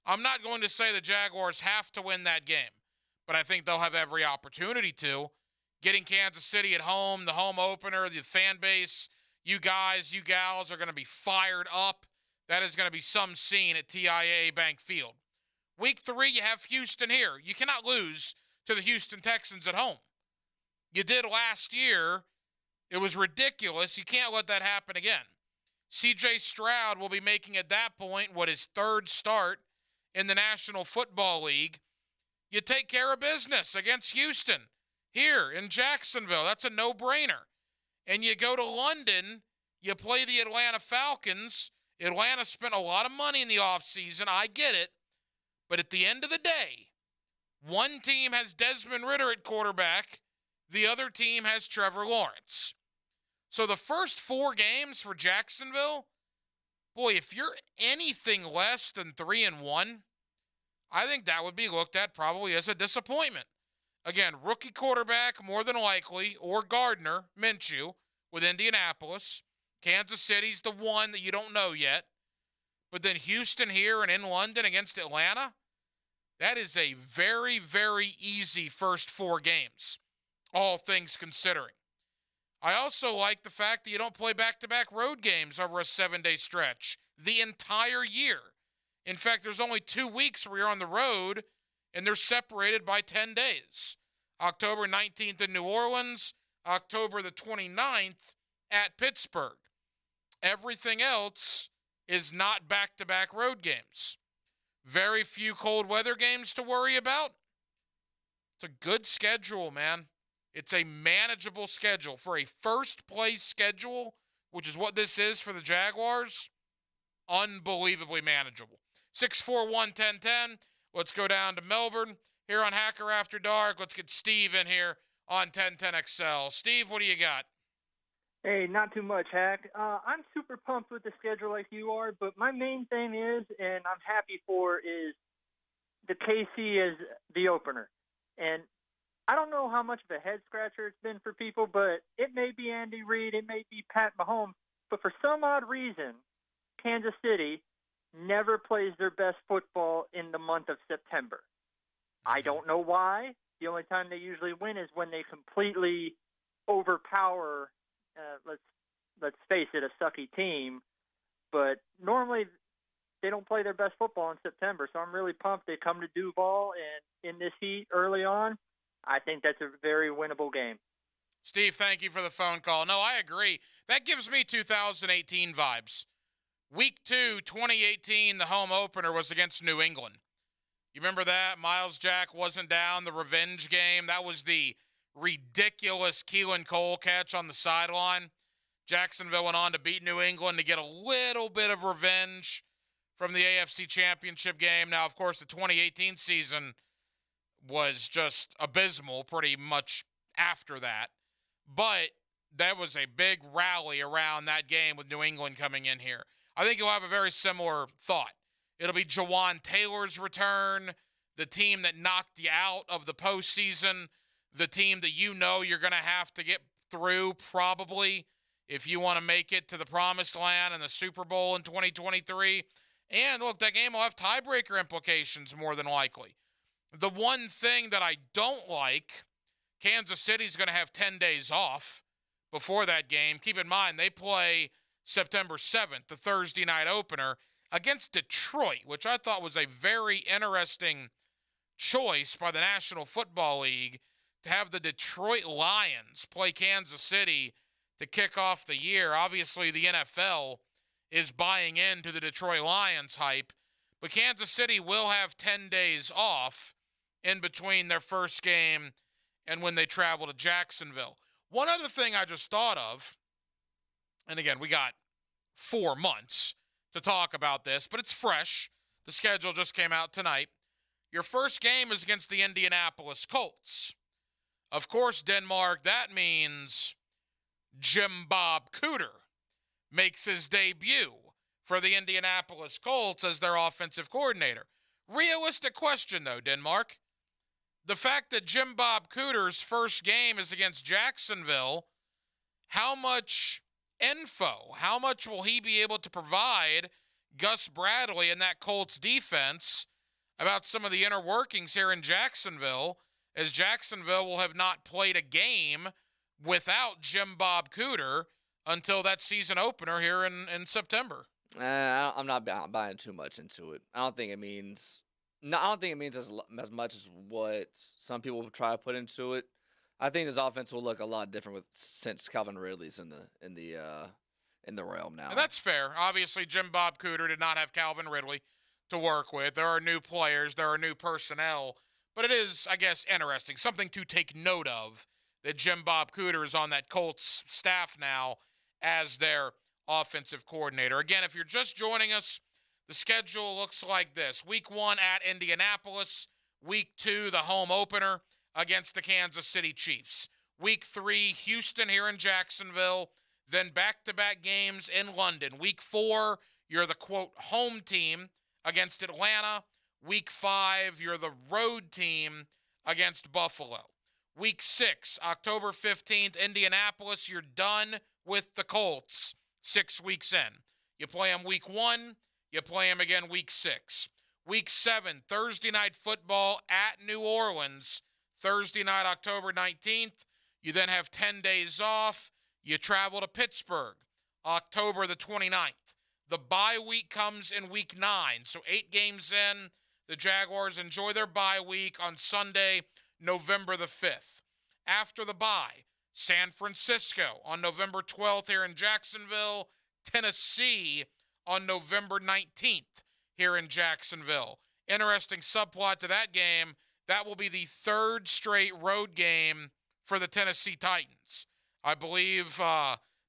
I'm not going to say the Jaguars have to win that game, but I think they'll have every opportunity to. Getting Kansas City at home, the home opener, the fan base, you guys, you gals are going to be fired up. That is going to be some scene at TIAA Bank Field. Week 3, you have Houston here. You cannot lose to the Houston Texans at home. You did last year. It was ridiculous. You can't let that happen again. C.J. Stroud will be making at that point his 3rd start in the National Football League. You take care of business against Houston here in Jacksonville. That's a no-brainer. And you go to London, you play the Atlanta Falcons. Atlanta spent a lot of money in the offseason. I get it. But at the end of the day, one team has Desmond Ridder at quarterback. The other team has Trevor Lawrence. So the first 4 games for Jacksonville, boy, if you're anything less than 3-1, I think that would be looked at probably as a disappointment. Again, rookie quarterback more than likely, or Gardner Minshew with Indianapolis. Kansas City's the one that you don't know yet. But then Houston here and in London against Atlanta. That is a very, very easy first 4 games, all things considering. I also like the fact that you don't play back-to-back road games over a 7-day stretch the entire year. In fact, there's only 2 weeks where you're on the road, and they're separated by 10 days. October 19th in New Orleans, October the 29th at Pittsburgh. Everything else is not back-to-back road games. Very few cold weather games to worry about. It's a good schedule, man. It's a manageable schedule. For a first-place schedule, which is what this is for the Jaguars, unbelievably manageable. 641-1010. Let's go down to Melbourne here on Hacker After Dark. Let's get Steve in here on 1010XL. Steve, what do you got? Hey, not too much, Hack. I'm super pumped with the schedule like you are, but my main thing is, and I'm happy for, is the KC as the opener. And I don't know how much of a head-scratcher it's been for people, but it may be Andy Reid, it may be Pat Mahomes, but for some odd reason, Kansas City never plays their best football in the month of September. I don't know why. The only time they usually win is when they completely overpower let's face it, a sucky team. But normally they don't play their best football in September, so I'm really pumped they come to Duval, and in this heat early on, I think that's a very winnable game. Steve, thank you for the phone call. No, I agree. That gives me 2018 vibes. Week 2, 2018, the home opener was against New England. You remember that? Miles Jack wasn't down, the revenge game. That was the ridiculous Keelan Cole catch on the sideline. Jacksonville went on to beat New England to get a little bit of revenge from the AFC Championship game. Now, of course, the 2018 season was just abysmal pretty much after that. But that was a big rally around that game with New England coming in here. I think you'll have a very similar thought. It'll be Jawan Taylor's return, the team that knocked you out of the postseason, the team that you know you're going to have to get through probably if you want to make it to the promised land and the Super Bowl in 2023. And look, that game will have tiebreaker implications more than likely. The one thing that I don't like, Kansas City's going to have 10 days off before that game. Keep in mind, they play September 7th, the Thursday night opener, against Detroit, which I thought was a very interesting choice by the National Football League to have the Detroit Lions play Kansas City to kick off the year. Obviously, the NFL is buying into the Detroit Lions hype, but Kansas City will have 10 days off in between their first game and when they travel to Jacksonville. One other thing I just thought of, and again, we got 4 months to talk about this, but it's fresh. The schedule just came out tonight. Your first game is against the Indianapolis Colts. Of course, Denmark, that means Jim Bob Cooter makes his debut for the Indianapolis Colts as their offensive coordinator. Realistic question, though, Denmark. The fact that Jim Bob Cooter's first game is against Jacksonville, how much info, how much will he be able to provide Gus Bradley and that Colts defense about some of the inner workings here in Jacksonville, as Jacksonville will have not played a game without Jim Bob Cooter until that season opener here in September? I'm not buying too much into it. I don't think it means as much as what some people try to put into it. I think this offense will look a lot different since Calvin Ridley's in the realm now. And that's fair. Obviously, Jim Bob Cooter did not have Calvin Ridley to work with. There are new players. There are new personnel. But it is, I guess, interesting, something to take note of, that Jim Bob Cooter is on that Colts staff now as their offensive coordinator. Again, if you're just joining us, the schedule looks like this. Week 1 at Indianapolis. Week 2, the home opener against the Kansas City Chiefs. Week 3, Houston here in Jacksonville. Then back-to-back games in London. Week 4, you're the, quote, home team against Atlanta. Week 5, you're the road team against Buffalo. Week 6, October 15th, Indianapolis. You're done with the Colts 6 weeks in. You play them week 1, you play them again week 6. Week 7, Thursday night football at New Orleans, Thursday night, October 19th. You then have 10 days off. You travel to Pittsburgh, October the 29th. The bye week comes in week 9, so 8 games in. The Jaguars enjoy their bye week on Sunday, November the 5th. After the bye, San Francisco on November 12th here in Jacksonville, Tennessee on November 19th here in Jacksonville. Interesting subplot to that game, that will be the 3rd straight road game for the Tennessee Titans. I believe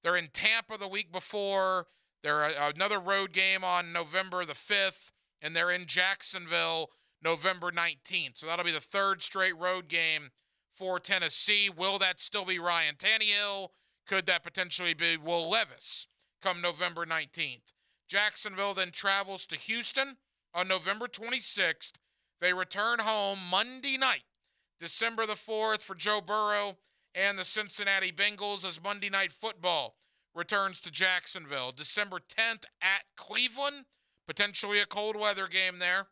they're in Tampa the week before. They're another road game on November the 5th, and they're in Jacksonville November 19th. So that'll be the 3rd straight road game for Tennessee. Will that still be Ryan Tannehill? Could that potentially be Will Levis come November 19th? Jacksonville then travels to Houston on November 26th. They return home Monday night, December the 4th for Joe Burrow and the Cincinnati Bengals as Monday Night Football returns to Jacksonville. December 10th at Cleveland, potentially a cold weather game there.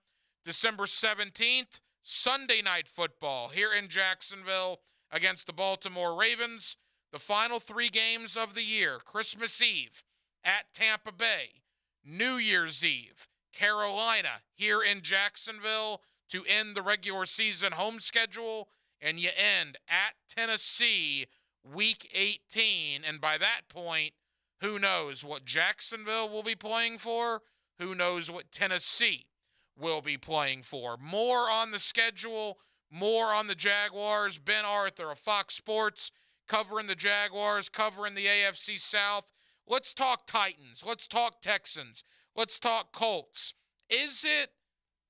December 17th, Sunday Night Football here in Jacksonville against the Baltimore Ravens. The final 3 games of the year, Christmas Eve at Tampa Bay, New Year's Eve, Carolina here in Jacksonville to end the regular season home schedule, and you end at Tennessee Week 18. And by that point, who knows what Jacksonville will be playing for? Who knows what Tennessee will be playing for? More on the schedule, more on the Jaguars. Ben Arthur of Fox Sports covering the Jaguars, covering the AFC South. Let's talk Titans. Let's talk Texans. Let's talk Colts. Is it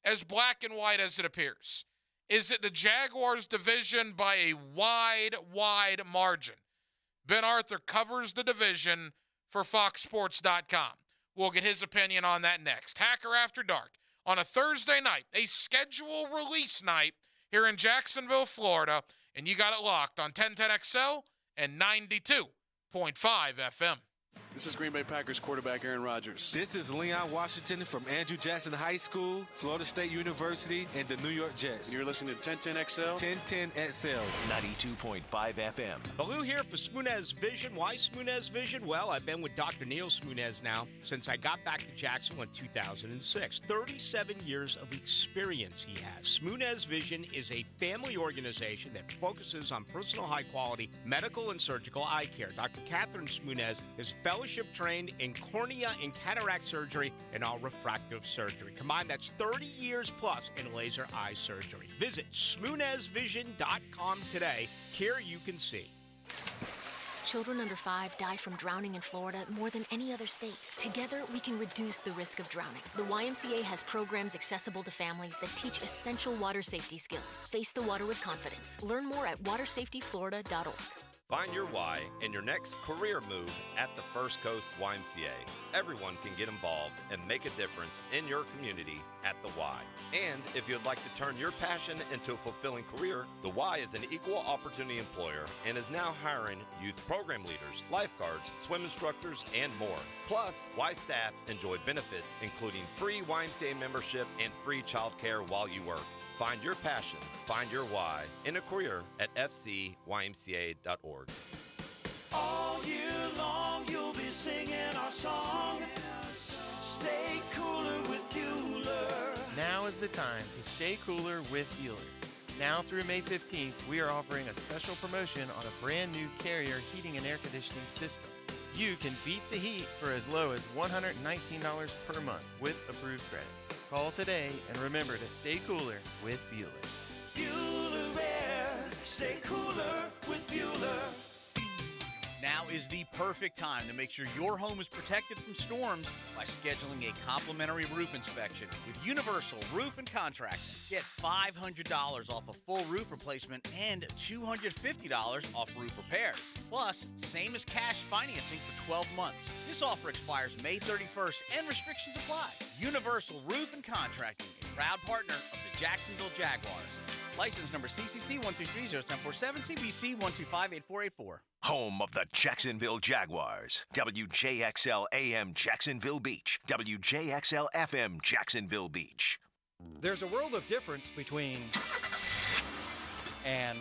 as black and white as it appears? Is it the Jaguars division by a wide, wide margin? Ben Arthur covers the division for FoxSports.com. We'll get his opinion on that next. Hacker After Dark on a Thursday night, a schedule release night here in Jacksonville, Florida, and you got it locked on 1010XL and 92.5 FM. This is Green Bay Packers quarterback Aaron Rodgers. This is Leon Washington from Andrew Jackson High School, Florida State University, and the New York Jets. And you're listening to 1010XL? 1010XL. 92.5 FM. Baloo here for Smunez Vision. Why Smunez Vision? Well, I've been with Dr. Neil Smunez now since I got back to Jacksonville in 2006. 37 years of experience he has. Smunez Vision is a family organization that focuses on personal high-quality medical and surgical eye care. Dr. Catherine Smunez is fellowship trained in cornea and cataract surgery and all refractive surgery. Combined, that's 30 years plus in laser eye surgery. Visit SmunezVision.com today. Here you can see. Children under 5 die from drowning in Florida more than any other state. Together, we can reduce the risk of drowning. The YMCA has programs accessible to families that teach essential water safety skills. Face the water with confidence. Learn more at watersafetyflorida.org. Find your why in your next career move at the First Coast YMCA. Everyone can get involved and make a difference in your community at the Y. And if you'd like to turn your passion into a fulfilling career, the Y is an equal opportunity employer and is now hiring youth program leaders, lifeguards, swim instructors, and more. Plus, Y staff enjoy benefits including free YMCA membership and free childcare while you work. Find your passion, find your why in a career at fcymca.org. All year long you'll be singing our song. Stay cooler with Bueller. Now is the time to stay cooler with Bueller. Now through May 15th, we are offering a special promotion on a brand new Carrier heating and air conditioning system. You can beat the heat for as low as $119 per month with approved credit. Call today and remember to stay cooler with Bueller. Bueller Air. Stay cooler with Bueller. Now is the perfect time to make sure your home is protected from storms by scheduling a complimentary roof inspection with Universal Roof and Contracting. Get $500 off a full roof replacement and $250 off roof repairs. Plus, same as cash financing for 12 months. This offer expires May 31st and restrictions apply. Universal Roof and Contracting, a proud partner of the Jacksonville Jaguars. License number CCC 1230747, CBC 1258484. Home of the Jacksonville Jaguars. WJXL AM Jacksonville Beach. WJXL FM Jacksonville Beach. There's a world of difference between and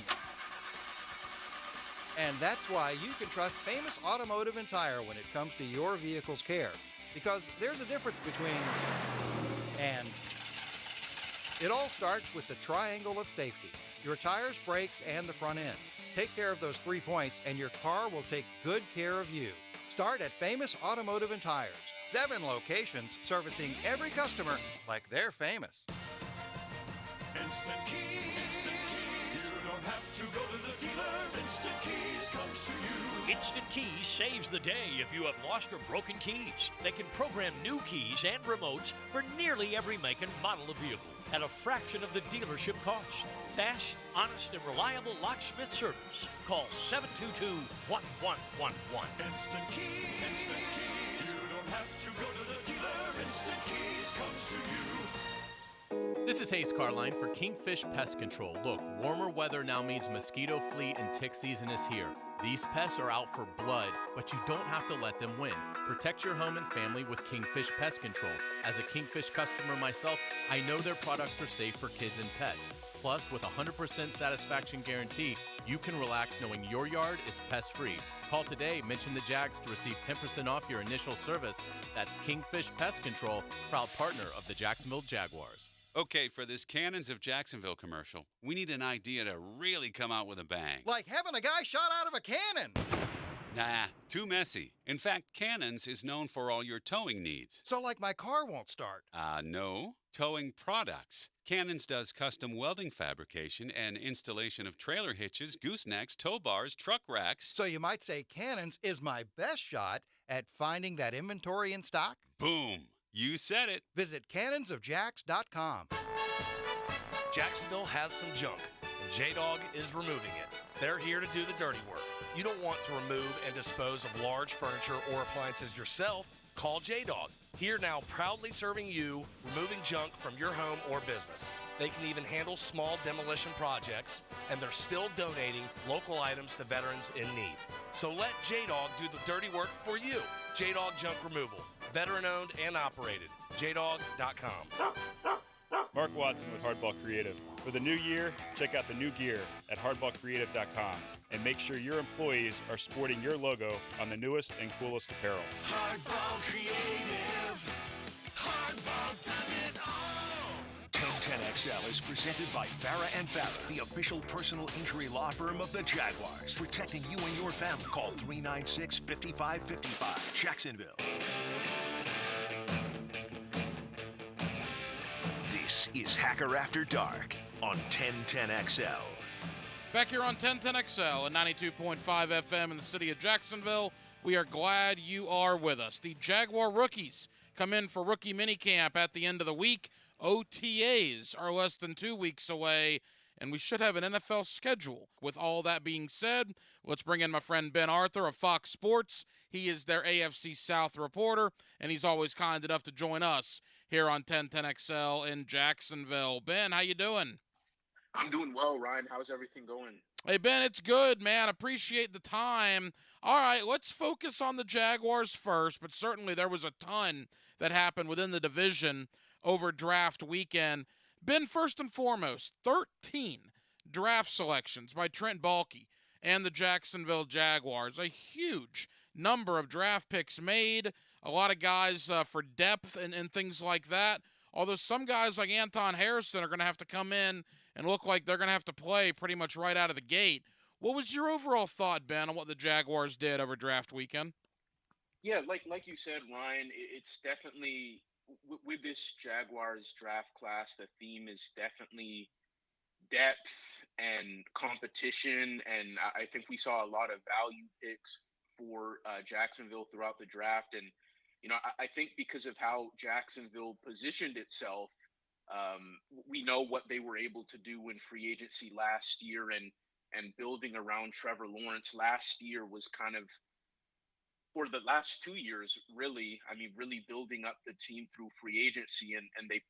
that's why you can trust Famous Automotive and Tire when it comes to your vehicle's care. Because there's a difference between and. It all starts with the triangle of safety. Your tires, brakes, and the front end. Take care of those 3 points and your car will take good care of you. Start at Famous Automotive and Tires. 7 locations servicing every customer like they're famous. Instant Keys. You don't have to go to the dealer. Instant Keys comes to you. Instant Keys saves the day if you have lost or broken keys. They can program new keys and remotes for nearly every make and model of vehicle at a fraction of the dealership cost. Fast, honest, and reliable locksmith service. Call 722-1111. Instant Keys. Instant Keys. You don't have to go to the dealer. Instant Keys comes to you. This is Hayes Carline for Kingfish Pest Control. Look, warmer weather now means mosquito, flea, and tick season is here. These pests are out for blood, but you don't have to let them win. Protect your home and family with Kingfish Pest Control. As a Kingfish customer myself, I know their products are safe for kids and pets. Plus, with a 100% satisfaction guarantee, you can relax knowing your yard is pest-free. Call today, mention the Jags to receive 10% off your initial service. That's Kingfish Pest Control, proud partner of the Jacksonville Jaguars. Okay, for this Cannons of Jacksonville commercial, we need an idea to really come out with a bang. Like having a guy shot out of a cannon. Nah, too messy. In fact, Cannons is known for all your towing needs. So like my car won't start. No. Towing products. Cannons does custom welding fabrication and installation of trailer hitches, goosenecks, tow bars, truck racks. So you might say Cannons is my best shot at finding that inventory in stock? Boom. You said it. Visit cannonsofjacks.com. Jacksonville has some junk, and J-Dog is removing it. They're here to do the dirty work. You don't want to remove and dispose of large furniture or appliances yourself? Call J-Dog. Here now, proudly serving you, removing junk from your home or business. They can even handle small demolition projects, and they're still donating local items to veterans in need. So let J-Dog do the dirty work for you. J-Dog Junk Removal. Veteran-owned and operated. JDog.com. Mark Watson with Hardball Creative. For the new year, check out the new gear at hardballcreative.com and make sure your employees are sporting your logo on the newest and coolest apparel. Hardball Creative. Hardball does it all. 1010XL is presented by Farah and Farah, the official personal injury law firm of the Jaguars. Protecting you and your family. Call 396-5555. Jacksonville. This is Hacker After Dark on 1010XL. Back here on 1010XL and 92.5 FM in the city of Jacksonville, we are glad you are with us. The Jaguar rookies come in for rookie minicamp at the end of the week. OTAs are less than 2 weeks away, and we should have an NFL schedule. With all that being said, let's bring in my friend Ben Arthur of Fox Sports. He is their AFC South reporter, and he's always kind enough to join us here on 1010XL in Jacksonville. Ben, how you doing? I'm doing well, Ryan. How's everything going? Hey, Ben, it's good, man. Appreciate the time. All right, let's focus on the Jaguars first, but certainly there was a ton that happened within the division over draft weekend. Ben, first and foremost, 13 draft selections by Trent Baalke and the Jacksonville Jaguars. A huge number of draft picks made, a lot of guys for depth and things like that. Although some guys like Anton Harrison are going to have to come in and look like they're going to have to play pretty much right out of the gate. What was your overall thought, Ben, on what the Jaguars did over draft weekend? Yeah, like you said, Ryan, it's definitely with this Jaguars draft class, the theme is definitely depth and competition, and I think we saw a lot of value picks for Jacksonville throughout the draft. And I think because of how Jacksonville positioned itself, we know what they were able to do in free agency last year, and building around Trevor Lawrence last year was kind of, for the last 2 years, really building up the team through free agency, and they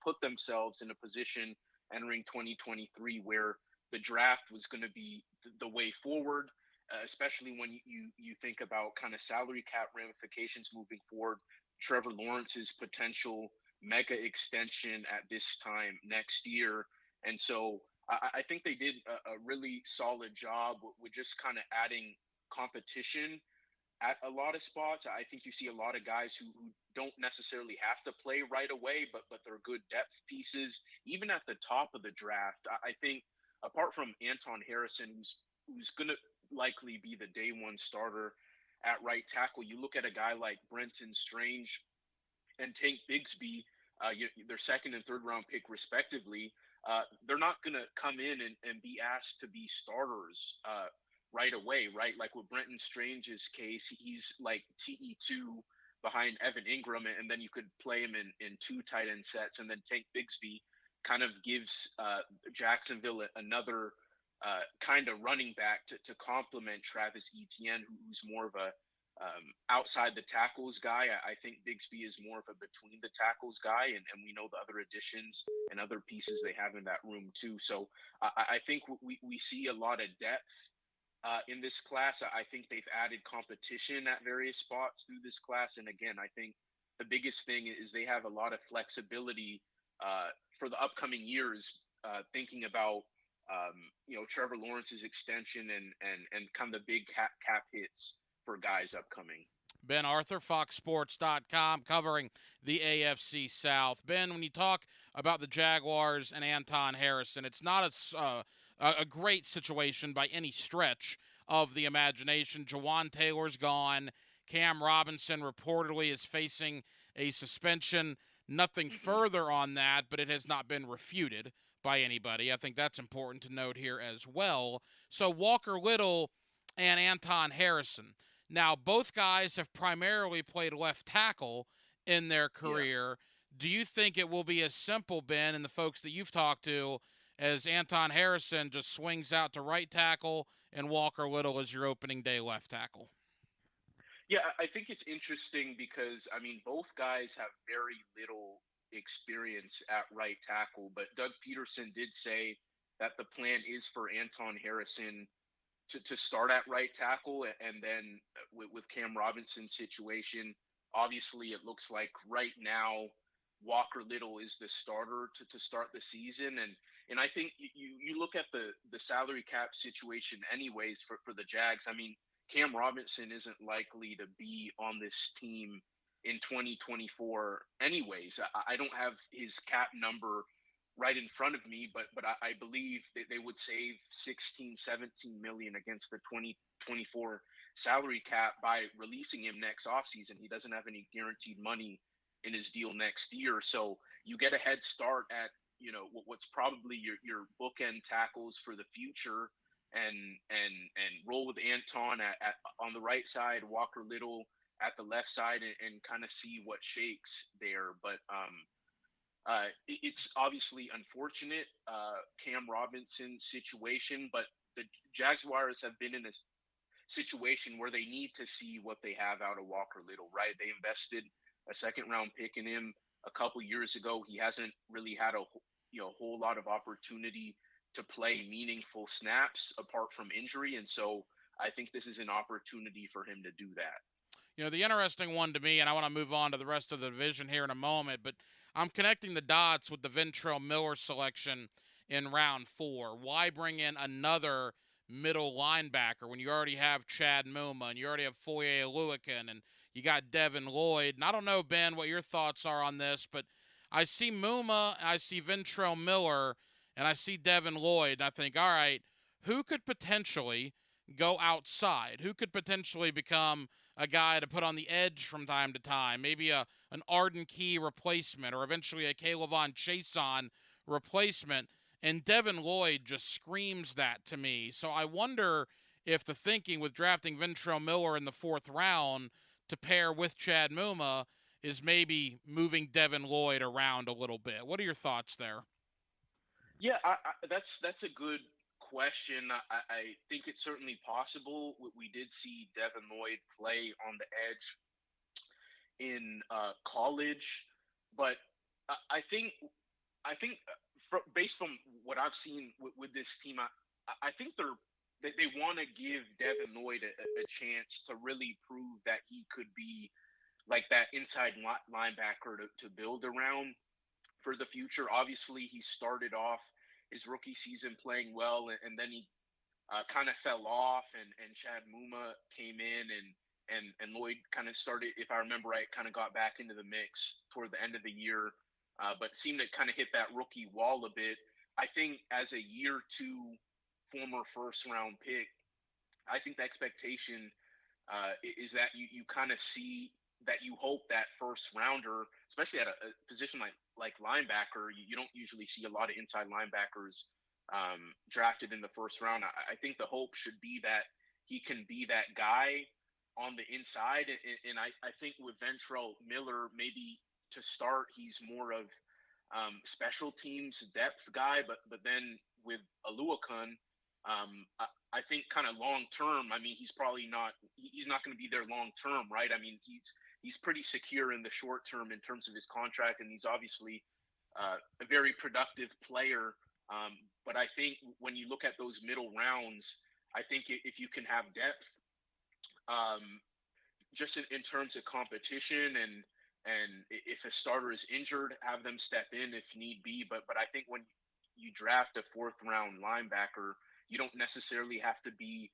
put themselves in a position entering 2023, where the draft was going to be the way forward, especially when you think about kind of salary cap ramifications moving forward. Trevor Lawrence's potential mega extension at this time next year. And so I think they did a really solid job with just kind of adding competition at a lot of spots. I think you see a lot of guys who don't necessarily have to play right away, but they're good depth pieces. Even at the top of the draft, I think apart from Anton Harrison, who's going to likely be the day one starter at right tackle, you look at a guy like Brenton Strange and Tank Bigsby, their second and third round pick respectively. They're not going to come in and be asked to be starters right away, right? Like with Brenton Strange's case, he's like TE2 behind Evan Ingram, and then you could play him in two tight end sets. And then Tank Bigsby kind of gives Jacksonville another kind of running back to complement Travis Etienne, who's more of a outside the tackles guy. I think Bigsby is more of a between the tackles guy, and we know the other additions and other pieces they have in that room too. So I think we see a lot of depth in this class. I think they've added competition at various spots through this class. And again, I think the biggest thing is they have a lot of flexibility for the upcoming years, thinking about Trevor Lawrence's extension and kind of the big cap hits for guys upcoming. Ben Arthur, FoxSports.com, covering the AFC South. Ben, when you talk about the Jaguars and Anton Harrison, it's not a great situation by any stretch of the imagination. Jawan Taylor's gone. Cam Robinson reportedly is facing a suspension. Nothing further on that, but it has not been refuted by anybody. I think that's important to note here as well. So Walker Little and Anton Harrison. Now, both guys have primarily played left tackle in their career. Yeah. Do you think it will be as simple, Ben, and the folks that you've talked to, as Anton Harrison just swings out to right tackle and Walker Little as your opening day left tackle? Yeah, I think it's interesting because, both guys have very little experience at right tackle, but Doug Peterson did say that the plan is for Anton Harrison to start at right tackle, and then with Cam Robinson's situation, obviously it looks like right now Walker Little is the starter to start the season, and I think you look at the salary cap situation anyways for the Jags. Cam Robinson isn't likely to be on this team in 2024 anyways. I don't have his cap number right in front of me, but I believe that they would save 16, 17 million against the 2024 salary cap by releasing him next offseason. He doesn't have any guaranteed money in his deal next year. So you get a head start at, what's probably your bookend tackles for the future, and roll with Anton at on the right side, Walker Little at the left side, and kind of see what shakes there. But it's obviously unfortunate, Cam Robinson's situation, but the Jaguars have been in a situation where they need to see what they have out of Walker Little, right? They invested a second round pick in him a couple years ago. He hasn't really had a whole lot of opportunity to play meaningful snaps apart from injury. And so I think this is an opportunity for him to do that. The interesting one to me, and I want to move on to the rest of the division here in a moment, but I'm connecting the dots with the Ventrell Miller selection in round 4. Why bring in another middle linebacker when you already have Chad Muma and you already have Foye Oluokun and you got Devin Lloyd? And I don't know, Ben, what your thoughts are on this, but I see Muma, I see Ventrell Miller, and I see Devin Lloyd, and I think, all right, who could potentially go outside? Who could potentially become a guy to put on the edge from time to time? Maybe an Arden Key replacement, or eventually a Kayvon Chaisson replacement. And Devin Lloyd just screams that to me. So I wonder if the thinking with drafting Ventrell Miller in the 4th round to pair with Chad Muma is maybe moving Devin Lloyd around a little bit. What are your thoughts there? Yeah, that's a good question. I think it's certainly possible. We did see Devin Lloyd play on the edge in college, but I think based on what I've seen with this team, I think they want to give Devin Lloyd a chance to really prove that he could be like that inside linebacker to build around for the future. Obviously, he started off his rookie season playing well, and then he kind of fell off, and Chad Muma came in, and Lloyd kind of started, if I remember right, kind of got back into the mix toward the end of the year, but seemed to kind of hit that rookie wall a bit. I think as a year two former first round pick, I think the expectation is that you kind of see that you hope that first rounder, especially at a position like linebacker, you don't usually see a lot of inside linebackers drafted in the first round. I think the hope should be that he can be that guy on the inside. And I think with Ventrell Miller, maybe to start, he's more of special teams depth guy. But then with Aluakun, I think kind of long term, I mean, he's not going to be there long term, right? I mean, he's pretty secure in the short term in terms of his contract, and he's obviously a very productive player. But I think when you look at those middle rounds, I think if you can have depth, just in terms of competition, and if a starter is injured, have them step in if need be. But I think when you draft a fourth round linebacker, you don't necessarily have to be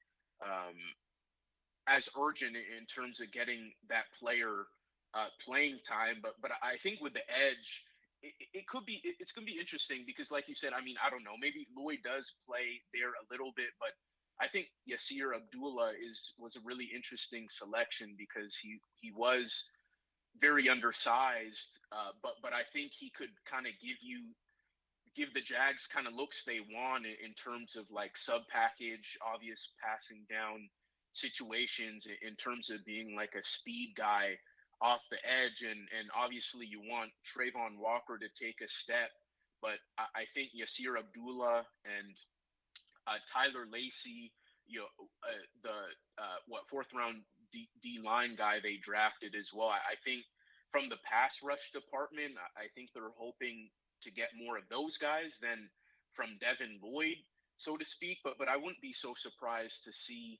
as urgent in terms of getting that player playing time. But I think with the edge, it's going to be interesting because, like you said, I mean, I don't know, maybe Lloyd does play there a little bit, but I think Yasir Abdullah was a really interesting selection because he was very undersized, but I think he could kind of give the Jags kind of looks they want in terms of like sub package, obvious passing down situations, in terms of being like a speed guy off the edge, and obviously you want Trayvon Walker to take a step, but I think Yasir Abdullah and Tyler Lacey, the fourth round D line guy they drafted as well. I think from the pass rush department, I think they're hoping to get more of those guys than from Devin Lloyd, so to speak. But I wouldn't be so surprised to see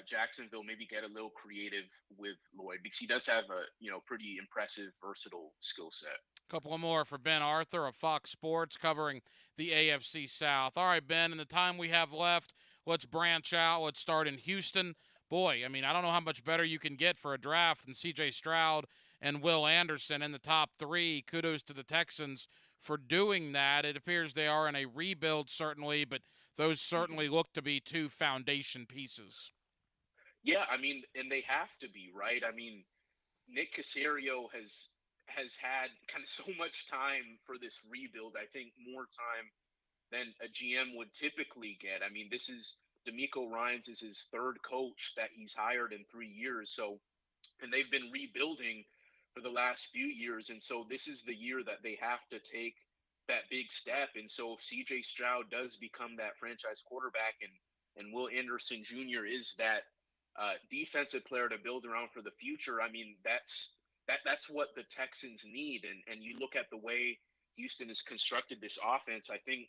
Jacksonville maybe get a little creative with Lloyd, because he does have a pretty impressive, versatile skill set. Couple more for Ben Arthur of Fox Sports covering the AFC South. All right, Ben, in the time we have left, let's branch out. Let's start in Houston. Boy, I mean, I don't know how much better you can get for a draft than C.J. Stroud and Will Anderson in the top three. Kudos to the Texans for doing that. It appears they are in a rebuild, certainly, but those certainly look to be two foundation pieces. Yeah, I mean, and they have to be, right? I mean, Nick Caserio has had kind of so much time for this rebuild. I think more time than a GM would typically get. I mean, DeMeco Ryans is his third coach that he's hired in 3 years. So, and they've been rebuilding for the last few years. And so this is the year that they have to take that big step. And so if CJ Stroud does become that franchise quarterback, and Will Anderson Jr. is that defensive player to build around for the future, I mean, that's what the Texans need. And you look at the way Houston has constructed this offense, I think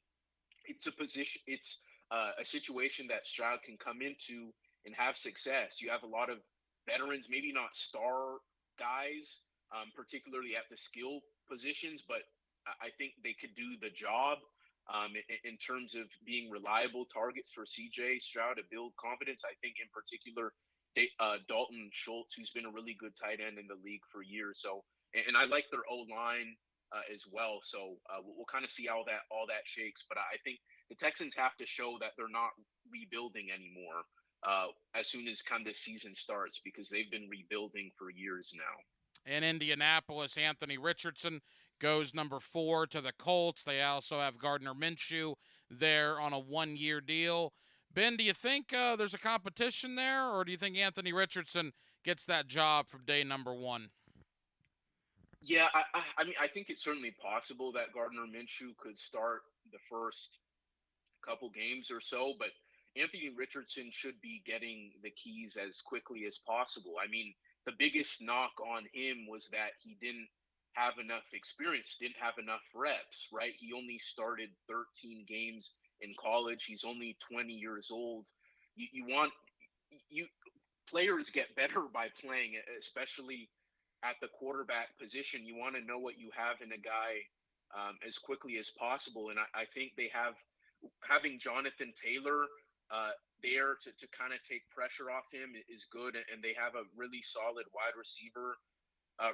it's a situation that Stroud can come into and have success. You have a lot of veterans, maybe not star guys, particularly at the skill positions, but I think they could do the job in terms of being reliable targets for CJ Stroud to build confidence. I think in particular, Dalton Schultz, who's been a really good tight end in the league for years. So, and I like their O-line as well. So we'll kind of see how all that shakes. But I think the Texans have to show that they're not rebuilding anymore as soon as kind of the season starts, because they've been rebuilding for years now. In Indianapolis, Anthony Richardson goes number 4 to the Colts. They also have Gardner Minshew there on a 1-year deal. Ben, do you think there's a competition there, or do you think Anthony Richardson gets that job from day number 1? Yeah, I mean, I think it's certainly possible that Gardner Minshew could start the first couple games or so, but Anthony Richardson should be getting the keys as quickly as possible. I mean, the biggest knock on him was that he didn't have enough experience, didn't have enough reps, right? He only started 13 games in college. He's only 20 years old. You players get better by playing, especially at the quarterback position. You want to know what you have in a guy as quickly as possible. And I think having Jonathan Taylor there to kind of take pressure off him is good. And they have a really solid wide receiver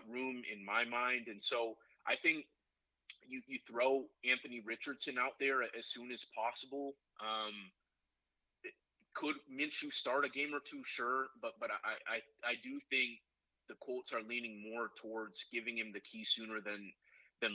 room in my mind. And so I think you throw Anthony Richardson out there as soon as possible. Could Minshew start a game or two? Sure. But I do think the Colts are leaning more towards giving him the key sooner than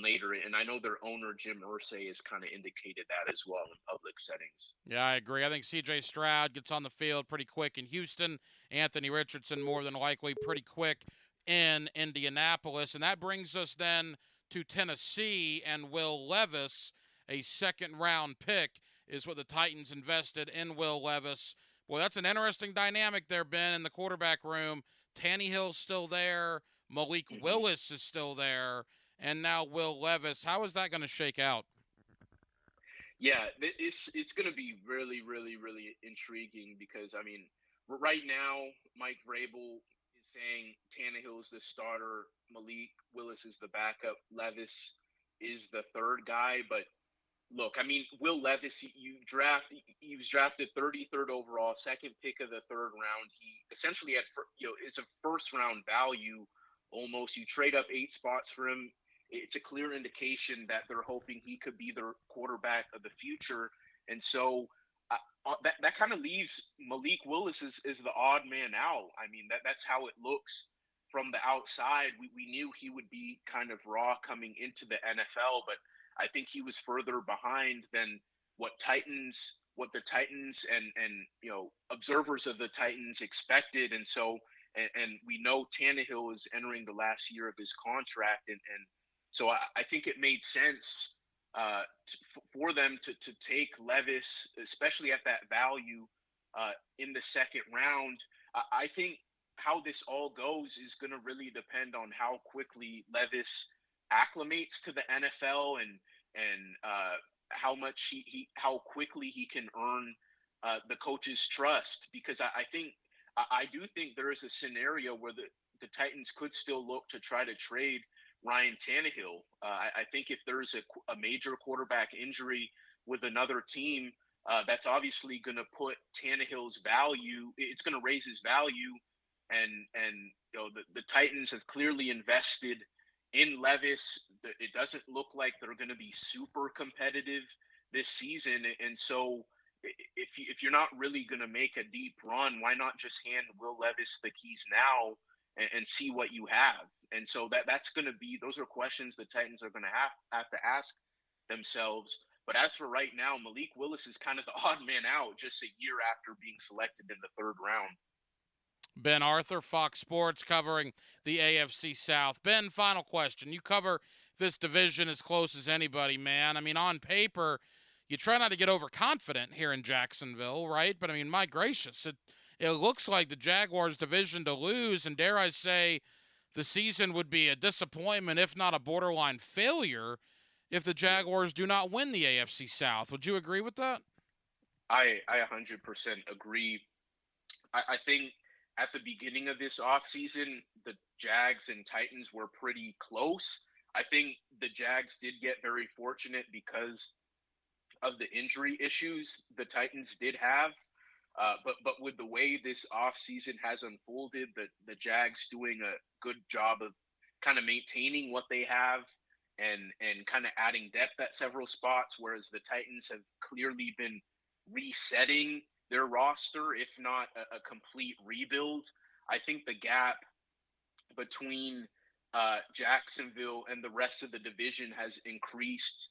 later. And I know their owner, Jim Irsay, has kind of indicated that as well in public settings. Yeah, I agree. I think C.J. Stroud gets on the field pretty quick in Houston. Anthony Richardson more than likely pretty quick in Indianapolis. And that brings us then to Tennessee, and Will Levis, a second-round pick, is what the Titans invested in Will Levis. Boy, that's an interesting dynamic there, Ben, in the quarterback room. Tannehill's still there. Malik Willis is still there. And now Will Levis. How is that going to shake out? Yeah, it's going to be really, really, really intriguing because, I mean, right now, Mike Vrabel is saying Tannehill is the starter, Malik Willis is the backup, Levis is the third guy. But look, I mean, Will Levis, he was drafted 33rd overall, second pick of the third round. He essentially had, is a first round value almost. You trade up 8 spots for him. It's a clear indication that they're hoping he could be their quarterback of the future. And so that kind of leaves Malik Willis as the odd man out. I mean, that's how it looks from the outside. We knew he would be kind of raw coming into the NFL, but I think he was further behind than what the Titans and observers of the Titans expected. And so, and we know Tannehill is entering the last year of his contract, and so I think it made sense for them to take Levis, especially at that value in the second round. I think how this all goes is going to really depend on how quickly Levis acclimates to the NFL and how much how quickly he can earn the coach's trust. Because I do think there is a scenario where the Titans could still look to try to trade Ryan Tannehill. I think if there's a major quarterback injury with another team, that's obviously going to put Tannehill's value. It's going to raise his value, and the Titans have clearly invested in Levis. It doesn't look like they're going to be super competitive this season, and so if you're not really going to make a deep run, why not just hand Will Levis the keys now and see what you have? And so that's going to be, those are questions the Titans are going to have to ask themselves. But as for right now, Malik Willis is kind of the odd man out just a year after being selected in the third round. Ben Arthur, Fox Sports, covering the AFC South. Ben, final question. You cover this division as close as anybody, man. I mean, on paper, you try not to get overconfident here in Jacksonville, right? But, I mean, my gracious, it looks like the Jaguars' division to lose, and dare I say, the season would be a disappointment, if not a borderline failure, if the Jaguars do not win the AFC South. Would you agree with that? I 100% agree. I think at the beginning of this offseason, the Jags and Titans were pretty close. I think the Jags did get very fortunate because of the injury issues the Titans did have. But with the way this offseason has unfolded, the Jags doing a good job of kind of maintaining what they have and kind of adding depth at several spots, whereas the Titans have clearly been resetting their roster, if not a complete rebuild. I think the gap between Jacksonville and the rest of the division has increased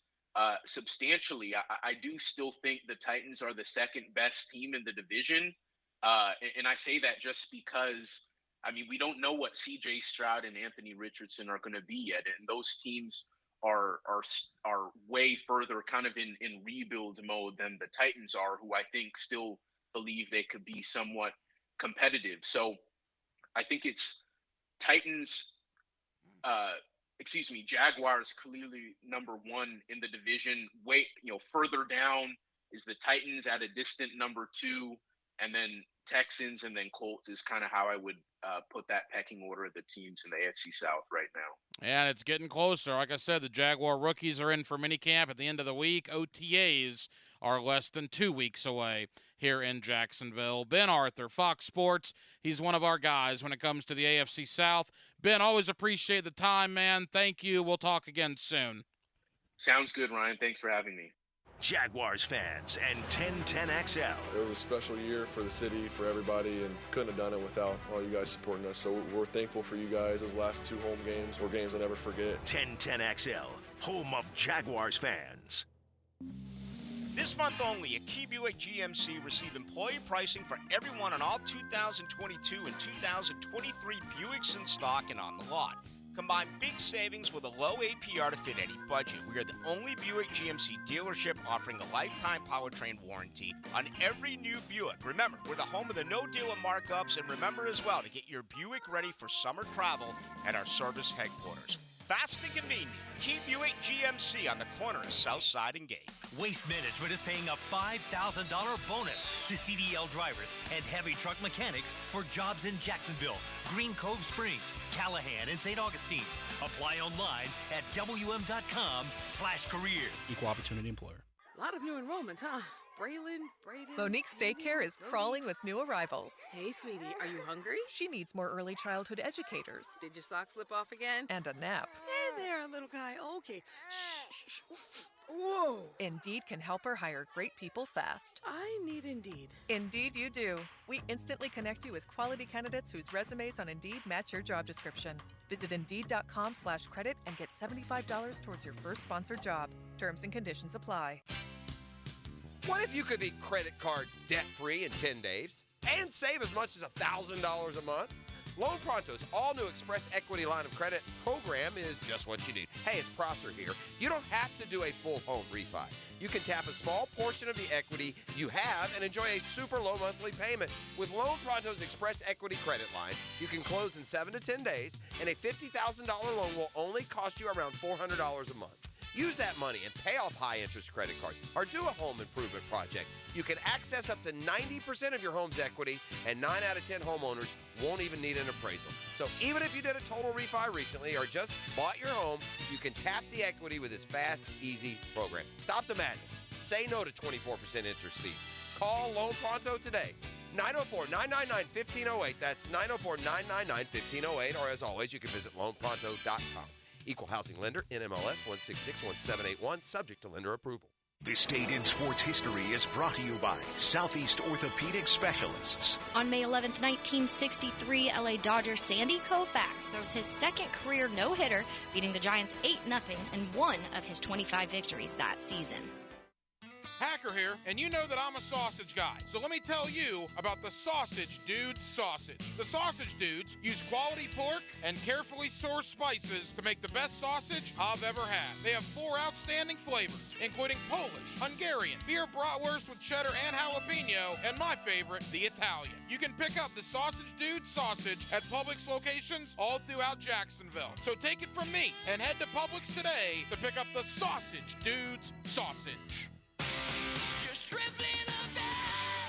substantially. I do still think the Titans are the second best team in the division. And I say that just because, I mean, we don't know what C.J. Stroud and Anthony Richardson are going to be yet. And those teams are way further kind of in rebuild mode than the Titans are, who I think still believe they could be somewhat competitive. So I think it's Titans Jaguars clearly number one in the division. Further down is the Titans at a distant number 2, and then Texans and then Colts is kind of how I would put that pecking order of the teams in the AFC South right now. And it's getting closer. Like I said, the Jaguar rookies are in for minicamp at the end of the week. OTAs are less than 2 weeks away here in Jacksonville. Ben Arthur, Fox Sports. He's one of our guys when it comes to the AFC South. Ben, always appreciate the time, man. Thank you. We'll talk again soon. Sounds good, Ryan. Thanks for having me. Jaguars fans and 1010XL. It was a special year for the city, for everybody, and couldn't have done it without all you guys supporting us. So we're thankful for you guys. Those last 2 home games were games I'll never forget. 1010XL, home of Jaguars fans. This month only, at Key Buick GMC, receive employee pricing for everyone on all 2022 and 2023 Buicks in stock and on the lot. Combine big savings with a low APR to fit any budget. We are the only Buick GMC dealership offering a lifetime powertrain warranty on every new Buick. Remember, we're the home of the no dealer markups, and remember as well to get your Buick ready for summer travel at our service headquarters. Fast and convenient. Key Buick GMC on the corner of Southside and Gate. Waste Management is paying a $5,000 bonus to CDL drivers and heavy truck mechanics for jobs in Jacksonville, Green Cove Springs, Callahan, and St. Augustine. Apply online at wm.com/careers. Equal opportunity employer. A lot of new enrollments, huh? Braylon, Brayden. Monique's Daycare is crawling with new arrivals. Hey, sweetie, are you hungry? She needs more early childhood educators. Did your socks slip off again? And a nap. Hey there, little guy. Okay. Shh. Whoa. Indeed can help her hire great people fast. I need Indeed. Indeed you do. We instantly connect you with quality candidates whose resumes on Indeed match your job description. Visit Indeed.com/credit and get $75 towards your first sponsored job. Terms and conditions apply. What if you could be credit card debt-free in 10 days and save as much as $1,000 a month? Loan Pronto's all-new Express Equity Line of Credit program is just what you need. Hey, it's Prosser here. You don't have to do a full home refi. You can tap a small portion of the equity you have and enjoy a super low monthly payment. With Loan Pronto's Express Equity Credit Line, you can close in 7 to 10 days, and a $50,000 loan will only cost you around $400 a month. Use that money and pay off high-interest credit cards or do a home improvement project. You can access up to 90% of your home's equity, and 9 out of 10 homeowners won't even need an appraisal. So even if you did a total refi recently or just bought your home, you can tap the equity with this fast, easy program. Stop the madness. Say no to 24% interest fees. Call Loan Pronto today. 904-999-1508. That's 904-999-1508. Or as always, you can visit loanpronto.com. Equal housing lender, NMLS 1661781, subject to lender approval. This date in sports history is brought to you by Southeast Orthopedic Specialists. On May 11th, 1963, LA Dodger Sandy Koufax throws his second career no-hitter, beating the Giants 8-0 in one of his 25 victories that season. Hacker here, and you know that I'm a sausage guy. So let me tell you about the Sausage Dudes sausage. The Sausage Dudes use quality pork and carefully sourced spices to make the best sausage I've ever had. They have 4 outstanding flavors, including Polish, Hungarian, beer bratwurst with cheddar and jalapeno, and my favorite, the Italian. You can pick up the Sausage Dudes sausage at Publix locations all throughout Jacksonville. So take it from me and head to Publix today to pick up the Sausage Dudes sausage.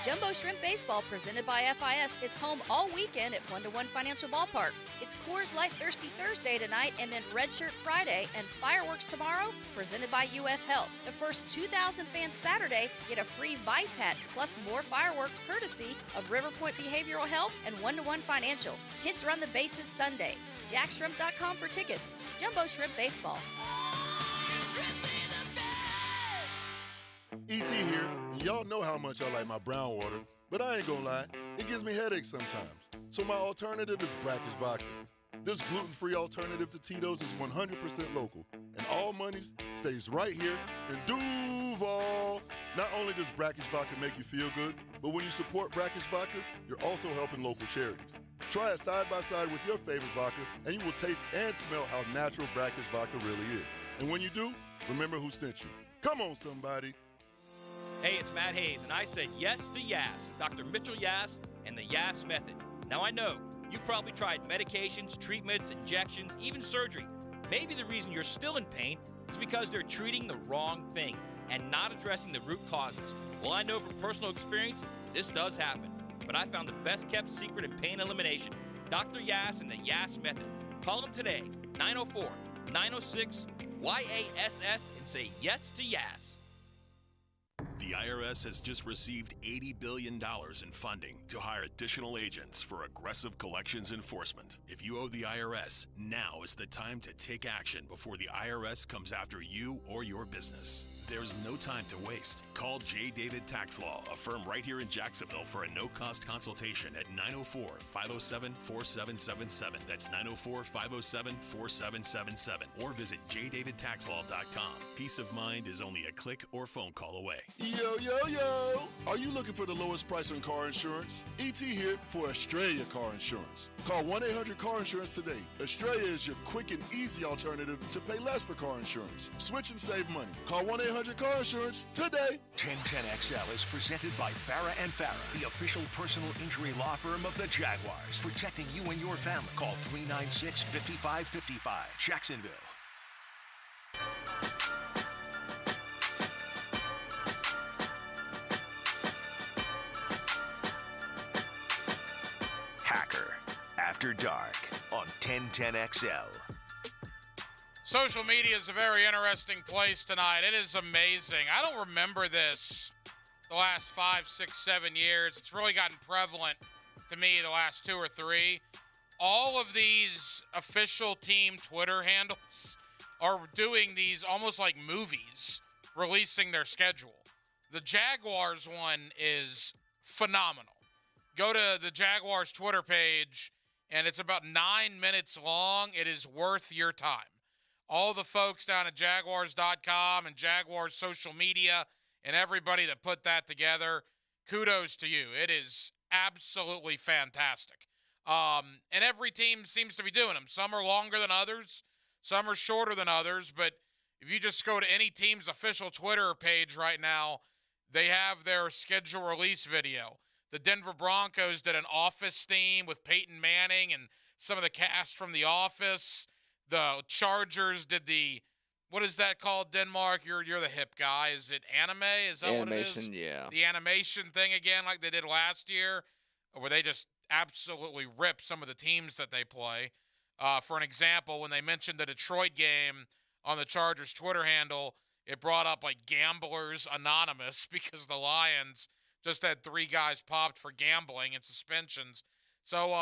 Jumbo Shrimp Baseball, presented by FIS, is home all weekend at 1-to-1 Financial Ballpark. It's Coors Light Thirsty Thursday tonight, and then Red Shirt Friday, and fireworks tomorrow, presented by UF Health. The first 2,000 fans Saturday get a free Vice hat, plus more fireworks courtesy of Riverpoint Behavioral Health and 1-to-1 Financial. Kids run the bases Sunday. JackShrimp.com for tickets. Jumbo Shrimp Baseball. E.T. here, and y'all know how much I like my brown water, but I ain't gonna lie, it gives me headaches sometimes. So my alternative is Brackish Vodka. This gluten-free alternative to Tito's is 100% local, and all monies stays right here in Duval. Not only does Brackish Vodka make you feel good, but when you support Brackish Vodka, you're also helping local charities. Try it side by side with your favorite vodka, and you will taste and smell how natural Brackish Vodka really is. And when you do, remember who sent you. Come on, somebody. Hey, it's Matt Hayes, and I said yes to Yas, Dr. Mitchell Yas, and the Yas method. Now I know, you've probably tried medications, treatments, injections, even surgery, Maybe the reason you're still in pain is because they're treating the wrong thing and not addressing the root causes. Well, I know from personal experience, this does happen. But I found the best kept secret in pain elimination, Dr. Yass and the Yass Method. Call them today, 904-906-YASS, and say yes to Yass. The IRS has just received $80 billion in funding to hire additional agents for aggressive collections enforcement. If you owe the IRS, now is the time to take action before the IRS comes after you or your business. There's no time to waste. Call J. David Tax Law, a firm right here in Jacksonville, for a no-cost consultation at 904-507-4777. That's 904-507-4777. Or visit jdavidtaxlaw.com. Peace of mind is only a click or phone call away. Yo, yo, yo! Are you looking for the lowest price on car insurance? ET here for Australia Car Insurance. Call 1-800-CAR-INSURANCE today. Australia is your quick and easy alternative to pay less for car insurance. Switch and save money. Call 1-800-CAR-INSURANCE today. 1010XL is presented by Farah and Farah, the official personal injury law firm of the Jaguars. Protecting you and your family. Call 396-5555. Jacksonville. Hacker After Dark on 1010XL. Social media is a very interesting place tonight. It is amazing. I don't remember this the last 5, 6, 7 years. It's really gotten prevalent to me the last 2 or 3. All of these official team Twitter handles are doing these almost like movies, releasing their schedule. The Jaguars one is phenomenal. Go to the Jaguars Twitter page, and it's about 9 minutes long. It is worth your time. All the folks down at Jaguars.com and Jaguars social media and everybody that put that together, kudos to you. It is absolutely fantastic. And every team seems to be doing them. Some are longer than others. Some are shorter than others. But if you just go to any team's official Twitter page right now, they have their schedule release video. The Denver Broncos did an Office theme with Peyton Manning and some of the cast from The Office. The Chargers did the, what is that called, Denmark? You're the hip guy. Is it anime? Is that what it is? Animation, yeah. The animation thing again, like they did last year, where they just absolutely rip some of the teams that they play. For an example, when they mentioned the Detroit game on the Chargers Twitter handle, it brought up like Gamblers Anonymous because the Lions just had 3 guys popped for gambling and suspensions. So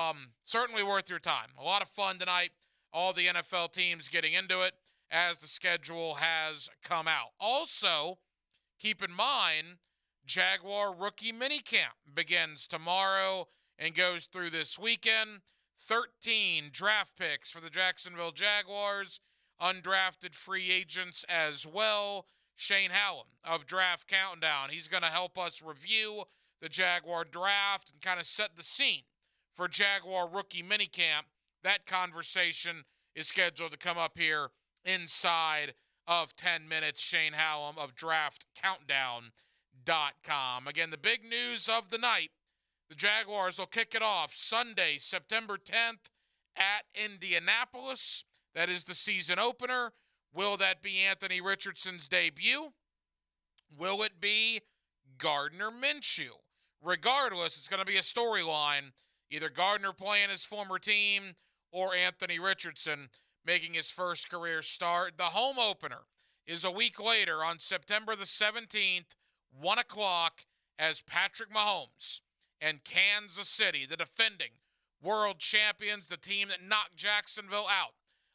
certainly worth your time. A lot of fun tonight. All the NFL teams getting into it as the schedule has come out. Also, keep in mind, Jaguar rookie minicamp begins tomorrow and goes through this weekend. 13 draft picks for the Jacksonville Jaguars, undrafted free agents as well. Shane Hallam of Draft Countdown. He's going to help us review the Jaguar draft and kind of set the scene for Jaguar rookie minicamp. That conversation is scheduled to come up here inside of 10 minutes. Shane Hallam of DraftCountdown.com. Again, the big news of the night, the Jaguars will kick it off Sunday, September 10th at Indianapolis. That is the season opener. Will that be Anthony Richardson's debut? Will it be Gardner Minshew? Regardless, it's going to be a storyline. Either Gardner playing his former team or Anthony Richardson making his first career start. The home opener is a week later on September the 17th, 1 o'clock, as Patrick Mahomes and Kansas City, the defending world champions, the team that knocked Jacksonville out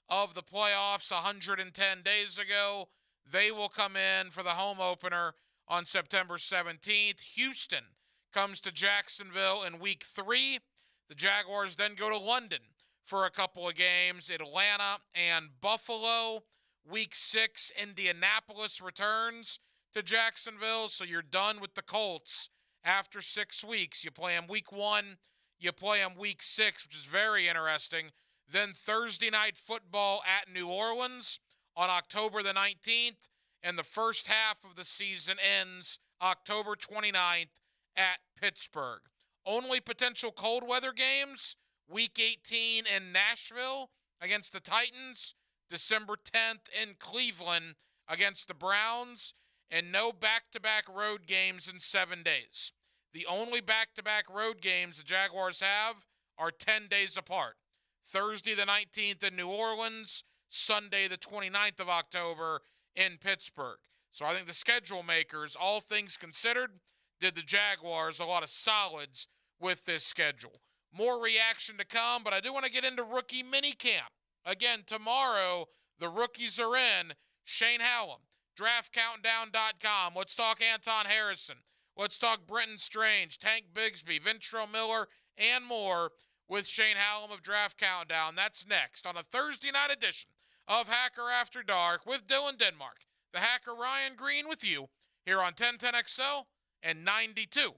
of the playoffs 110 days ago, they will come in for the home opener on September 17th. Houston comes to Jacksonville in week 3. The Jaguars then go to London for a couple of games. Atlanta and Buffalo. Week 6, Indianapolis returns to Jacksonville. So you're done with the Colts after 6 weeks. You play them week 1. You play them week 6, which is very interesting. Then Thursday night football at New Orleans on October the 19th. And the first half of the season ends October 29th at Pittsburgh. Only potential cold weather games, Week 18 in Nashville against the Titans, December 10th in Cleveland against the Browns, and no back-to-back road games in 7 days. The only back-to-back road games the Jaguars have are 10 days apart. Thursday the 19th in New Orleans, Sunday the 29th of October in Pittsburgh. So I think the schedule makers, all things considered, did the Jaguars a lot of solids with this schedule. More reaction to come, but I do want to get into rookie minicamp. Again, tomorrow, the rookies are in. Shane Hallam, draftcountdown.com. Let's talk Anton Harrison. Let's talk Brenton Strange, Tank Bigsby, Ventrell Miller, and more with Shane Hallam of Draft Countdown. That's next on a Thursday night edition of Hacker After Dark with Dylan Denmark, the hacker Ryan Green with you here on 1010XL and 92.5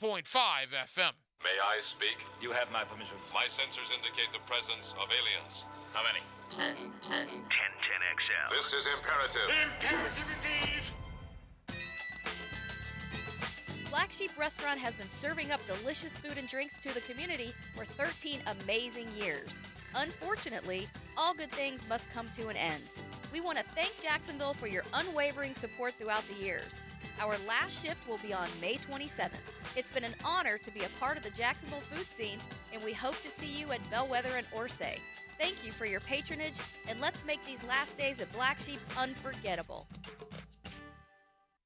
FM. May I speak? You have my permission. My sensors indicate the presence of aliens. How many? 1010XL. This is imperative. Imperative indeed! Black Sheep Restaurant has been serving up delicious food and drinks to the community for 13 amazing years. Unfortunately, all good things must come to an end. We want to thank Jacksonville for your unwavering support throughout the years. Our last shift will be on May 27th. It's been an honor to be a part of the Jacksonville food scene, and we hope to see you at Bellwether and Orsay. Thank you for your patronage, and let's make these last days at Black Sheep unforgettable.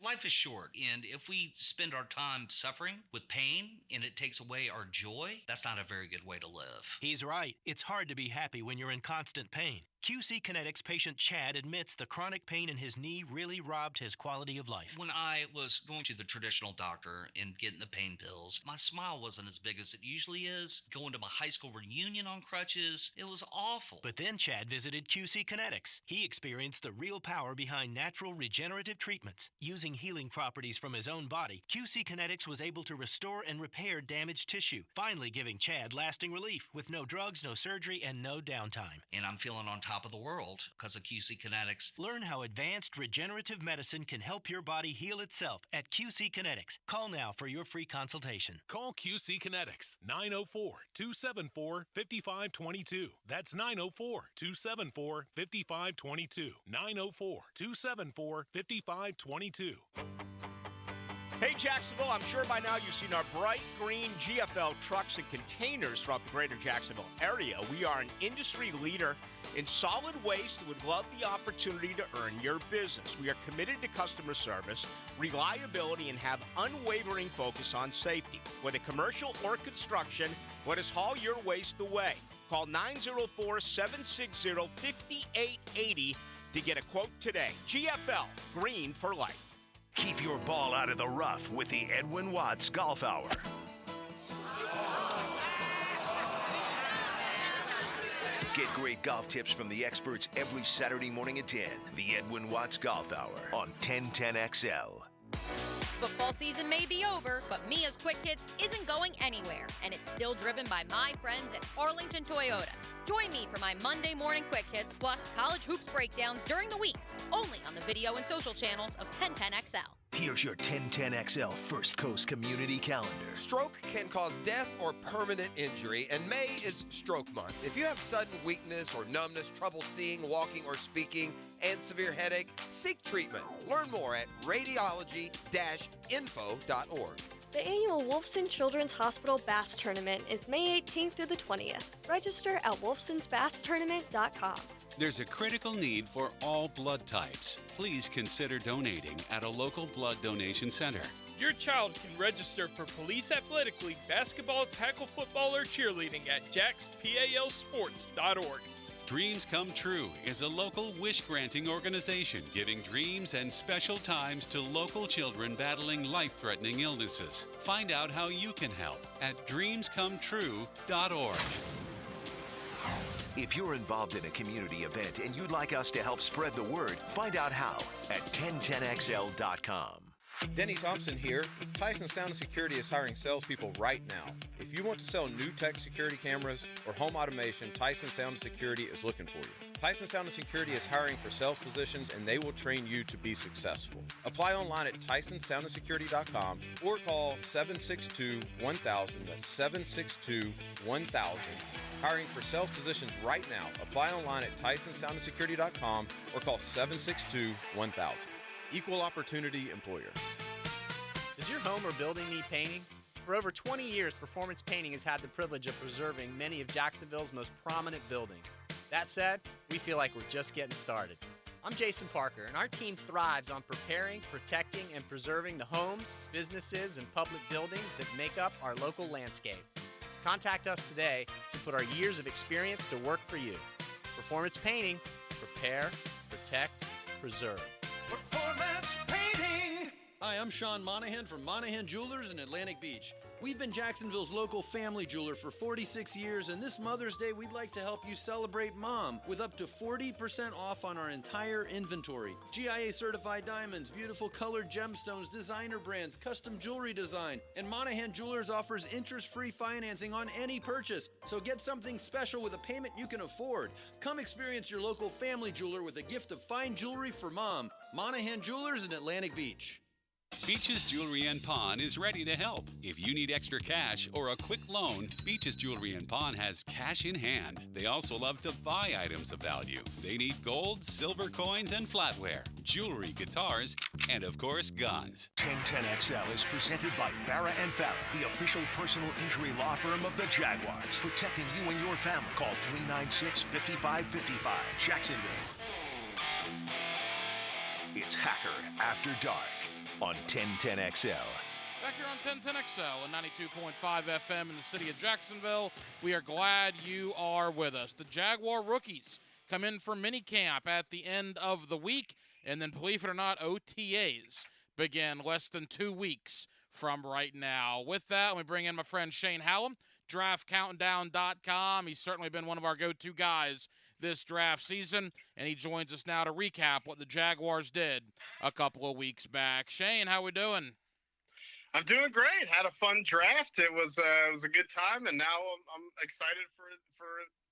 Life is short, and if we spend our time suffering with pain and it takes away our joy, that's not a very good way to live. He's right. It's hard to be happy when you're in constant pain. QC Kinetics patient Chad admits the chronic pain in his knee really robbed his quality of life. When I was going to the traditional doctor and getting the pain pills, my smile wasn't as big as it usually is. Going to my high school reunion on crutches, it was awful. But then Chad visited QC Kinetics. He experienced the real power behind natural regenerative treatments. Using healing properties from his own body, QC Kinetics was able to restore and repair damaged tissue, finally giving Chad lasting relief with no drugs, no surgery, and no downtime. And I'm feeling on top of the world because of QC Kinetics. Learn how advanced regenerative medicine can help your body heal itself at QC Kinetics. Call now for your free consultation. Call QC Kinetics, 904-274-5522. That's 904-274-5522. 904-274-5522. Hey Jacksonville, I'm sure by now you've seen our bright green GFL trucks and containers throughout the greater Jacksonville area. We are an industry leader in solid waste and would love the opportunity to earn your business. We are committed to customer service, reliability, and have unwavering focus on safety. Whether commercial or construction, let us haul your waste away. Call 904-760-5880 to get a quote today. GFL, green for life. Keep your ball out of the rough with the Edwin Watts Golf Hour. Get great golf tips from the experts every Saturday morning at 10. The Edwin Watts Golf Hour on 1010XL. Football season may be over, but Mia's Quick Hits isn't going anywhere, and it's still driven by my friends at Arlington Toyota. Join me for my Monday morning Quick Hits plus college hoops breakdowns during the week, only on the video and social channels of 1010XL. Here's your 1010XL First Coast Community Calendar. Stroke can cause death or permanent injury, and May is Stroke Month. If you have sudden weakness or numbness, trouble seeing, walking, or speaking, and severe headache, seek treatment. Learn more at radiology-info.org. The annual Wolfson Children's Hospital Bass Tournament is May 18th through the 20th. Register at wolfsonsbasstournament.com. There's a critical need for all blood types. Please consider donating at a local blood donation center. Your child can register for Police Athletic League basketball, tackle football, or cheerleading at jaxpalsports.org. Dreams Come True is a local wish-granting organization giving dreams and special times to local children battling life-threatening illnesses. Find out how you can help at dreamscometrue.org. If you're involved in a community event and you'd like us to help spread the word, find out how at 1010XL.com. Denny Thompson here. Tyson Sound Security is hiring salespeople right now. If you want to sell new tech security cameras or home automation, Tyson Sound Security is looking for you. Tyson Sound & Security is hiring for sales positions, and they will train you to be successful. Apply online at TysonSoundandSecurity.com or call 762-1000. That's 762-1000. Hiring for sales positions right now. Apply online at TysonSoundandSecurity.com or call 762-1000. Equal opportunity employer. Does your home or building need painting? For over 20 years, Performance Painting has had the privilege of preserving many of Jacksonville's most prominent buildings. That said, we feel like we're just getting started. I'm Jason Parker, and our team thrives on preparing, protecting, and preserving the homes, businesses, and public buildings that make up our local landscape. Contact us today to put our years of experience to work for you. Performance Painting, prepare, protect, preserve. Performance Painting! Hi, I'm Sean Monahan from Monahan Jewelers in Atlantic Beach. We've been Jacksonville's local family jeweler for 46 years, and this Mother's Day, we'd like to help you celebrate Mom with up to 40% off on our entire inventory. GIA certified diamonds, beautiful colored gemstones, designer brands, custom jewelry design, and Monahan Jewelers offers interest-free financing on any purchase. So get something special with a payment you can afford. Come experience your local family jeweler with a gift of fine jewelry for Mom. Monahan Jewelers in Atlantic Beach. Beaches Jewelry and Pawn is ready to help. If you need extra cash or a quick loan, Beaches Jewelry and Pawn has cash in hand. They also love to buy items of value. They need gold, silver coins, and flatware, jewelry, guitars, and of course, guns. 1010XL is presented by Farah and Farah, the official personal injury law firm of the Jaguars. Protecting you and your family. Call 396-5555. Jacksonville. It's Hacker After Dark on 1010XL. Back here on 1010XL and 92.5 FM in the city of Jacksonville. We are glad you are with us. The Jaguar rookies come in for minicamp at the end of the week, and then, believe it or not, OTAs begin less than 2 weeks from right now. With that, let me bring in my friend Shane Hallam, DraftCountdown.com. He's certainly been one of our go-to guys this draft season, and he joins us now to recap what the Jaguars did a couple of weeks back. Shane, how we doing? I'm doing great. Had a fun draft. It was a good time, and now I'm excited for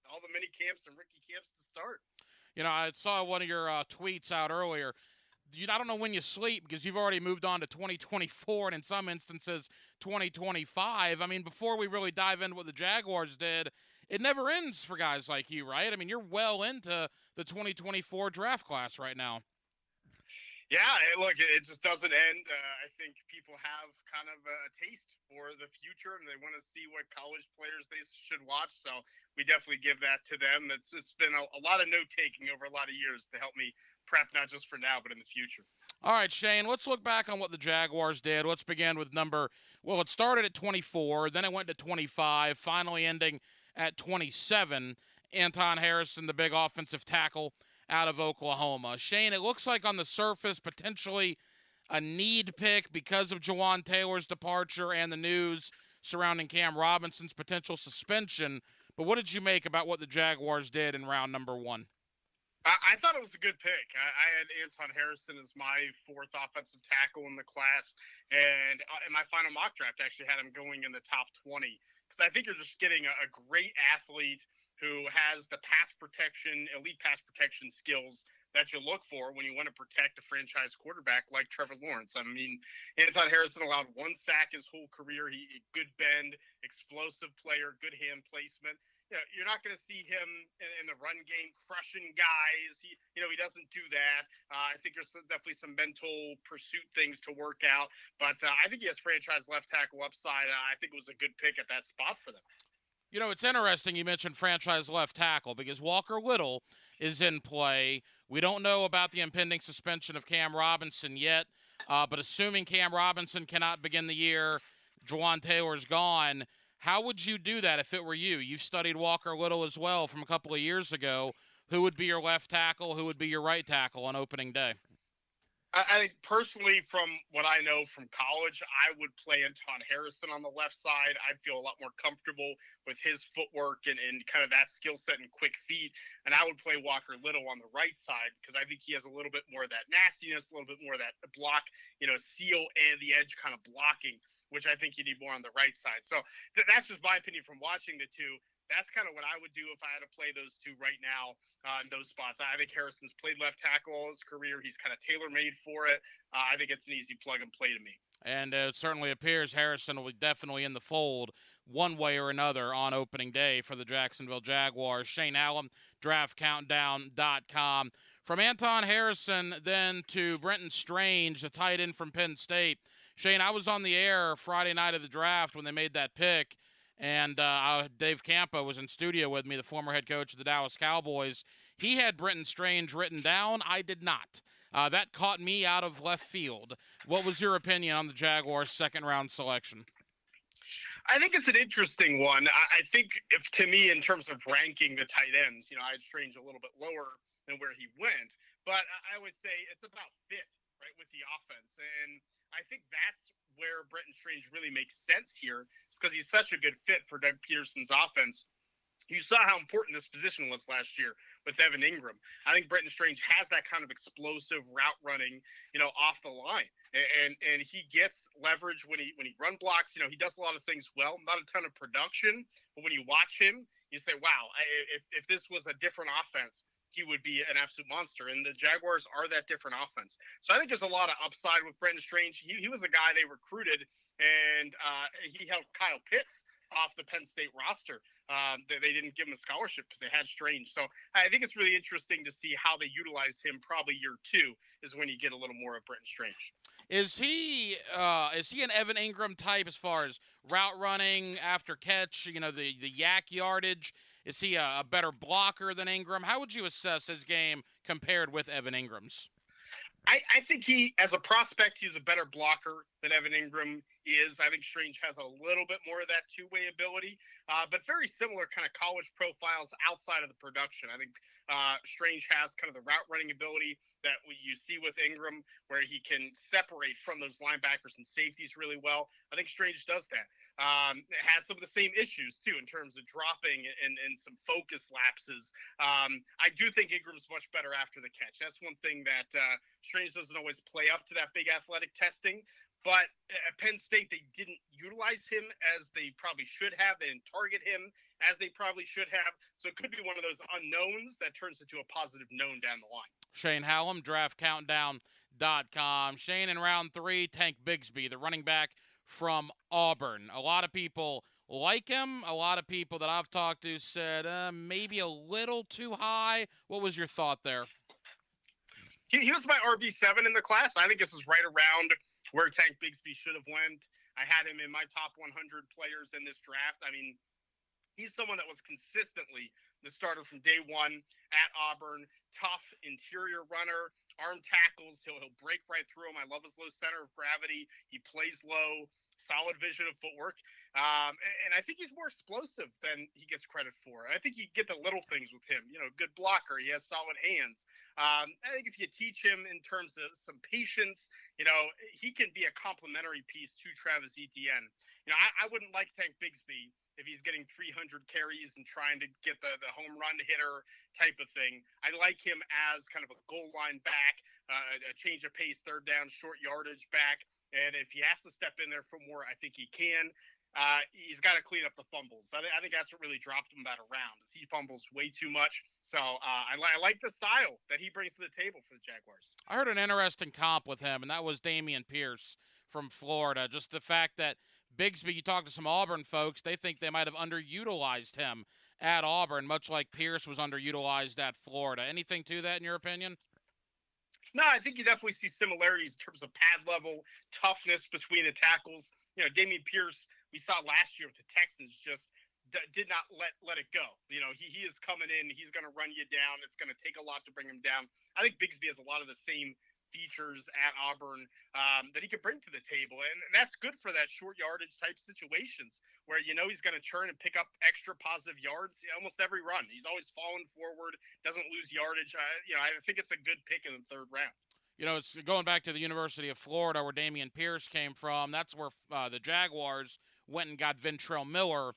all the mini camps and rookie camps to start. You know, I saw one of your tweets out earlier. I don't know when you sleep because you've already moved on to 2024 and in some instances 2025. I mean, before we really dive into what the Jaguars did, it never ends for guys like you, right? I mean, you're well into the 2024 draft class right now. Yeah, look, it just doesn't end. I think people have kind of a taste for the future, and they want to see what college players they should watch. So we definitely give that to them. It's been a lot of note-taking over a lot of years to help me prep, not just for now, but in the future. All right, Shane, let's look back on what the Jaguars did. Let's begin with it started at 24, then it went to 25, finally ending at 27. Anton Harrison, the big offensive tackle out of Oklahoma. Shane, it looks like on the surface potentially a need pick because of Jawan Taylor's departure and the news surrounding Cam Robinson's potential suspension. But what did you make about what the Jaguars did in round number 1? I thought it was a good pick. I had Anton Harrison as my 4th offensive tackle in the class, and in my final mock draft, I actually had him going in the top 20 because I think you're just getting a great athlete who has the elite pass protection skills that you look for when you want to protect a franchise quarterback like Trevor Lawrence. I mean, Anton Harrison allowed 1 sack his whole career. He good bend, explosive player, good hand placement. You know, you're not going to see him in the run game crushing guys. He doesn't do that. I think there's definitely some mental pursuit things to work out. But I think he has franchise left tackle upside. I think it was a good pick at that spot for them. You know, it's interesting you mentioned franchise left tackle because Walker Little is in play. We don't know about the impending suspension of Cam Robinson yet, but assuming Cam Robinson cannot begin the year, Jawan Taylor's gone. How would you do that if it were you? You've studied Walker Little as well from a couple of years ago. Who would be your left tackle? Who would be your right tackle on opening day? I think personally, from what I know from college, I would play Anton Harrison on the left side. I'd feel a lot more comfortable with his footwork and kind of that skill set and quick feet. And I would play Walker Little on the right side because I think he has a little bit more of that nastiness, a little bit more of that block, seal and the edge kind of blocking which I think you need more on the right side. So that's just my opinion from watching the two. That's kind of what I would do if I had to play those two right now in those spots. I think Harrison's played left tackle all his career. He's kind of tailor-made for it. I think it's an easy plug-and-play to me. And it certainly appears Harrison will be definitely in the fold one way or another on opening day for the Jacksonville Jaguars. Shane Hallam, DraftCountdown.com. From Anton Harrison then to Brenton Strange, the tight end from Penn State. Shane, I was on the air Friday night of the draft when they made that pick, and Dave Campa was in studio with me, the former head coach of the Dallas Cowboys. He had Brenton Strange written down. I did not. That caught me out of left field. What was your opinion on the Jaguars' second-round selection? I think it's an interesting one. I think, to me, in terms of ranking the tight ends, I had Strange a little bit lower than where he went. But I always say it's about fit, right, with the offense. And I think that's where Brenton Strange really makes sense here, is because he's such a good fit for Doug Peterson's offense. You saw how important this position was last year with Evan Ingram. I think Brenton Strange has that kind of explosive route running, off the line, and he gets leverage when he run blocks. He does a lot of things well. Not a ton of production, but when you watch him, you say, "Wow, if this was a different offense, he would be an absolute monster." And the Jaguars are that different offense. So I think there's a lot of upside with Brenton Strange. He was a guy they recruited, and he helped Kyle Pitts off the Penn State roster. They didn't give him a scholarship because they had Strange. So I think it's really interesting to see how they utilize him. Probably year 2 is when you get a little more of Brenton Strange. Is he an Evan Ingram type as far as route running, after catch, the yak yardage? Is he a better blocker than Ingram? How would you assess his game compared with Evan Ingram's? I think he, as a prospect, he's a better blocker than Evan Ingram is. I think Strange has a little bit more of that two-way ability, but very similar kind of college profiles outside of the production. I think Strange has kind of the route running ability that you see with Ingram, where he can separate from those linebackers and safeties really well. I think Strange does that. It has some of the same issues, too, in terms of dropping and some focus lapses. I do think Ingram's much better after the catch. That's one thing that Strange doesn't always play up to that big athletic testing. But at Penn State, they didn't utilize him as they probably should have. They didn't target him as they probably should have. So it could be one of those unknowns that turns into a positive known down the line. Shane Hallam, DraftCountdown.com. Shane, in round 3, Tank Bigsby, the running back from Auburn. A lot of people like him. A lot of people that I've talked to said maybe a little too high. What was your thought there? He was my RB7 in the class. I think this is right around where Tank Bigsby should have went. I had him in my top 100 players in this draft. I mean, he's someone that was consistently the starter from day one at Auburn. Tough interior runner, arm tackles. He'll break right through him. I love his low center of gravity. He plays low, solid vision of footwork. And I think he's more explosive than he gets credit for. I think you get the little things with him. Good blocker. He has solid hands. I think if you teach him in terms of some patience, he can be a complementary piece to Travis Etienne. I wouldn't like Tank Bigsby if he's getting 300 carries and trying to get the home run hitter type of thing. I like him as kind of a goal line back, a change of pace, third down, short yardage back. And if he has to step in there for more, I think he can. He's got to clean up the fumbles. I think that's what really dropped him that around, is he fumbles way too much. So I like the style that he brings to the table for the Jaguars. I heard an interesting comp with him, and that was Dameon Pierce from Florida. Just the fact that Bigsby, you talk to some Auburn folks, they think they might have underutilized him at Auburn, much like Pierce was underutilized at Florida. Anything to that in your opinion? No, I think you definitely see similarities in terms of pad level, toughness between the tackles. Dameon Pierce, we saw last year with the Texans, just did not let it go. He is coming in. He's going to run you down. It's going to take a lot to bring him down. I think Bigsby has a lot of the same features at Auburn that he could bring to the table. And that's good for that short yardage type situations where he's going to turn and pick up extra positive yards almost every run. He's always falling forward, doesn't lose yardage. I think it's a good pick in the third round. It's going back to the University of Florida where Dameon Pierce came from. That's where the Jaguars went and got Ventrell Miller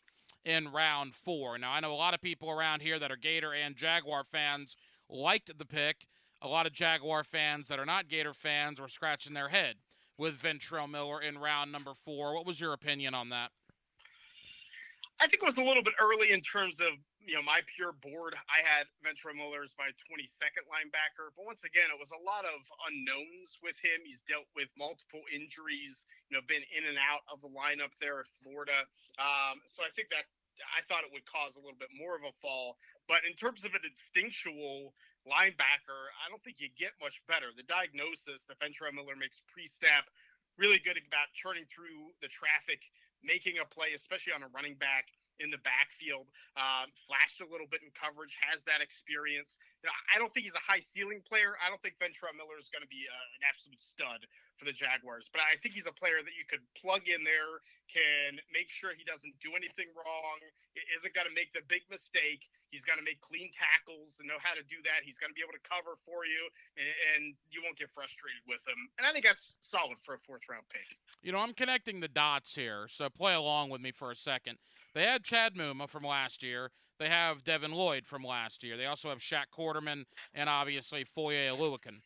in round 4. Now, I know a lot of people around here that are Gator and Jaguar fans liked the pick. A lot of Jaguar fans that are not Gator fans were scratching their head with Ventrell Miller in round number 4. What was your opinion on that? I think it was a little bit early in terms of, my pure board. I had Ventrell Miller as my 22nd linebacker, but once again, it was a lot of unknowns with him. He's dealt with multiple injuries, been in and out of the lineup there at Florida. So I think that I thought it would cause a little bit more of a fall. But in terms of an instinctual linebacker, I don't think you get much better. The diagnosis that Ventrell Miller makes pre-snap, really good about churning through the traffic, making a play, especially on a running back in the backfield, flashed a little bit in coverage, has that experience. I don't think he's a high ceiling player. I don't think Ventrell Miller is going to be an absolute stud for the Jaguars, but I think he's a player that you could plug in there, can make sure he doesn't do anything wrong, isn't going to make the big mistake. He's going to make clean tackles and know how to do that. He's going to be able to cover for you, and you won't get frustrated with him. And I think that's solid for a 4th-round pick. I'm connecting the dots here, so play along with me for a second. They had Chad Muma from last year. They have Devin Lloyd from last year. They also have Shaq Quarterman and obviously Foye Oluokun.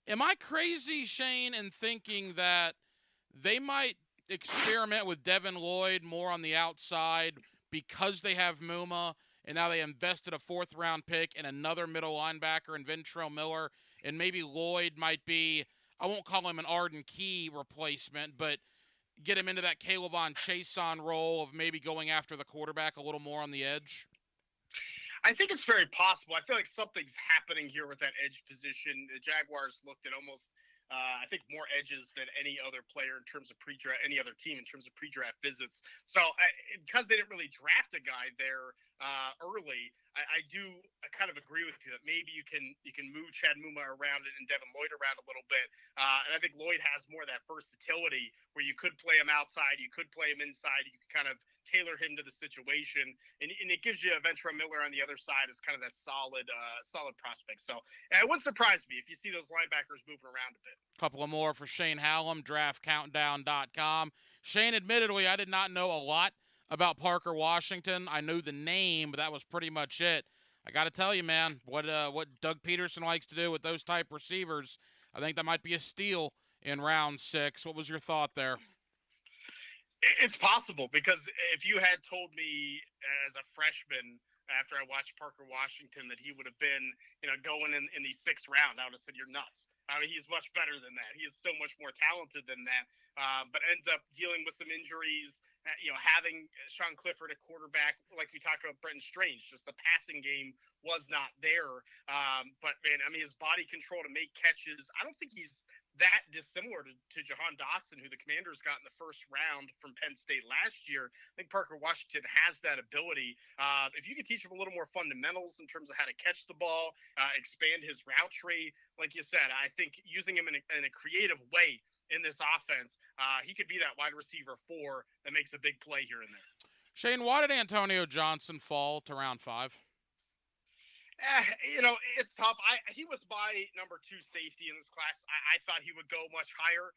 Am I crazy, Shane, in thinking that they might experiment with Devin Lloyd more on the outside because they have Muma, and now they invested a 4th-round pick and another middle linebacker in Ventrell Miller, and maybe Lloyd might be, I won't call him an Arden Key replacement, but get him into that K'Lavon Chaisson role of maybe going after the quarterback a little more on the edge? I think it's very possible. I feel like something's happening here with that edge position. The Jaguars looked at almost, I think, more edges than any other player in terms of pre-draft, any other team in terms of pre-draft visits. So because they didn't really draft a guy there early, I kind of agree with you that maybe you can move Chad Muma around and Devin Lloyd around a little bit. And I think Lloyd has more of that versatility where you could play him outside, you could play him inside, you could kind of tailor him to the situation. And it gives you a Ventrell Miller on the other side as kind of that solid prospect. So it wouldn't surprise me if you see those linebackers moving around a bit. Couple of more for Shane Hallam, draftcountdown.com. Shane, admittedly, I did not know a lot about Parker Washington. I knew the name, but that was pretty much it. I got to tell you, man, what Doug Peterson likes to do with those type receivers, I think that might be a steal in round 6. What was your thought there? It's possible, because if you had told me as a freshman after I watched Parker Washington that he would have been, going in the 6th round, I would have said, you're nuts. I mean, he's much better than that. He is so much more talented than that, but ends up dealing with some injuries. Having Sean Clifford at quarterback, like we talked about Brenton Strange, just the passing game was not there. But, man, I mean, his body control to make catches, I don't think he's that dissimilar to Jahan Dotson, who the Commanders got in the 1st round from Penn State last year. I think Parker Washington has that ability. If you could teach him a little more fundamentals in terms of how to catch the ball, expand his route tree, like you said, I think using him in a creative way in this offense, he could be that wide receiver 4 that makes a big play here and there. Shane, why did Antonio Johnson fall to round 5? It's tough. He was my number 2 safety in this class. I thought he would go much higher.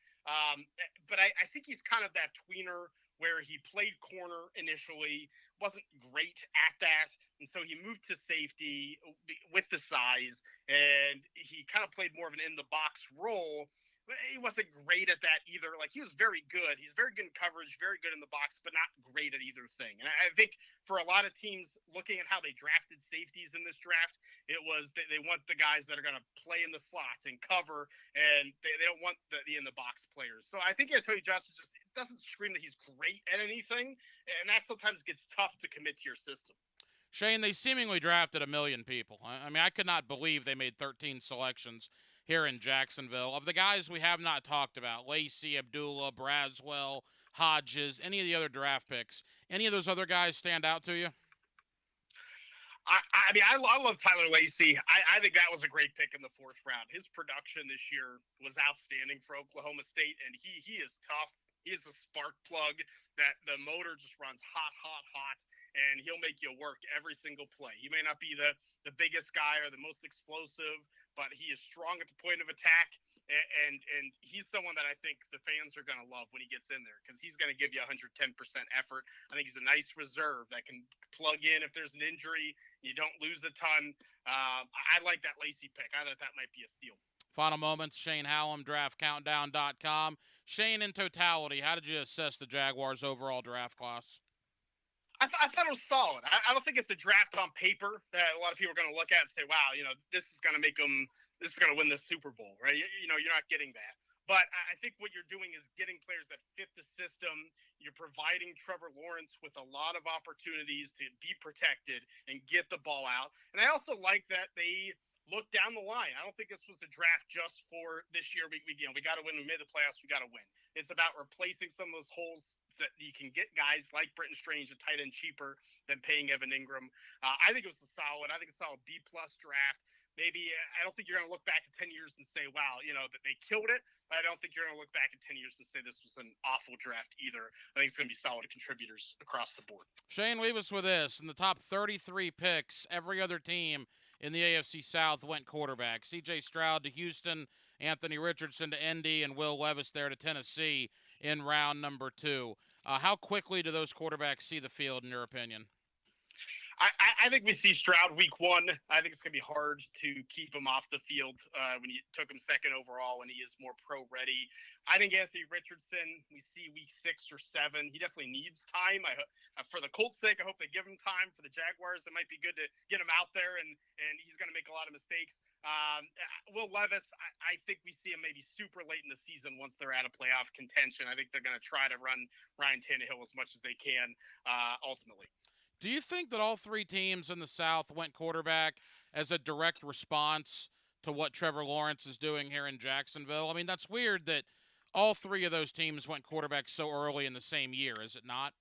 But I think he's kind of that tweener where he played corner initially, wasn't great at that. And so he moved to safety with the size, and he kind of played more of an in-the-box role. He wasn't great at that either. Like, he was very good. He's very good in coverage, very good in the box, but not great at either thing. And I think for a lot of teams looking at how they drafted safeties in this draft, it was they want the guys that are going to play in the slots and cover, and they don't want the in-the-box players. So I think Antonio Johnson just doesn't scream that he's great at anything, and that sometimes gets tough to commit to your system. Shane, they seemingly drafted 1 million people. I mean, I could not believe they made 13 selections here in Jacksonville. Of the guys we have not talked about, Lacey, Abdullah, Braswell, Hodges, any of the other draft picks, any of those other guys stand out to you? I mean, I love Tyler Lacey. I think that was a great pick in the 4th round. His production this year was outstanding for Oklahoma State, and he is tough. He is a spark plug that the motor just runs hot, and he'll make you work every single play. He may not be the biggest guy or the most explosive, but he is strong at the point of attack, and he's someone that I think the fans are going to love when he gets in there, because he's going to give you 110% effort. I think he's a nice reserve that can plug in if there's an injury. You don't lose a ton. I like that Lacey pick. I thought that might be a steal. Final moments, Shane Hallam, draftcountdown.com. Shane, in totality, how did you assess the Jaguars' overall draft class? I thought it was solid. I don't think it's a draft on paper that a lot of people are going to look at and say, wow, this is going to make them, this is going to win the Super Bowl, right? You're not getting that. But I think what you're doing is getting players that fit the system. You're providing Trevor Lawrence with a lot of opportunities to be protected and get the ball out. And I also like that they look down the line. I don't think this was a draft just for this year. We got to win. We made the playoffs. We got to win. It's about replacing some of those holes so that you can get guys like Britton Strange, a tight end, cheaper than paying Evan Ingram. I think it was a solid B+ draft. Maybe I don't think you're going to look back in 10 years and say, wow, that they killed it. But I don't think you're going to look back in 10 years and say this was an awful draft either. I think it's going to be solid contributors across the board. Shane, leave us with this. In the top 33 picks, every other team in the AFC South went quarterback. C.J. Stroud to Houston, Anthony Richardson to Indy, and Will Levis there to Tennessee in round number 2. How quickly do those quarterbacks see the field, in your opinion? I think we see Stroud week 1. I think it's going to be hard to keep him off the field when you took him second overall when he is more pro ready. I think Anthony Richardson, we see week 6 or 7. He definitely needs time. For the Colts' sake, I hope they give him time. For the Jaguars, it might be good to get him out there, and he's going to make a lot of mistakes. Will Levis, I think we see him maybe super late in the season once they're out of playoff contention. I think they're going to try to run Ryan Tannehill as much as they can ultimately. Do you think that all 3 teams in the South went quarterback as a direct response to what Trevor Lawrence is doing here in Jacksonville? I mean, that's weird that all 3 of those teams went quarterback so early in the same year, is it not?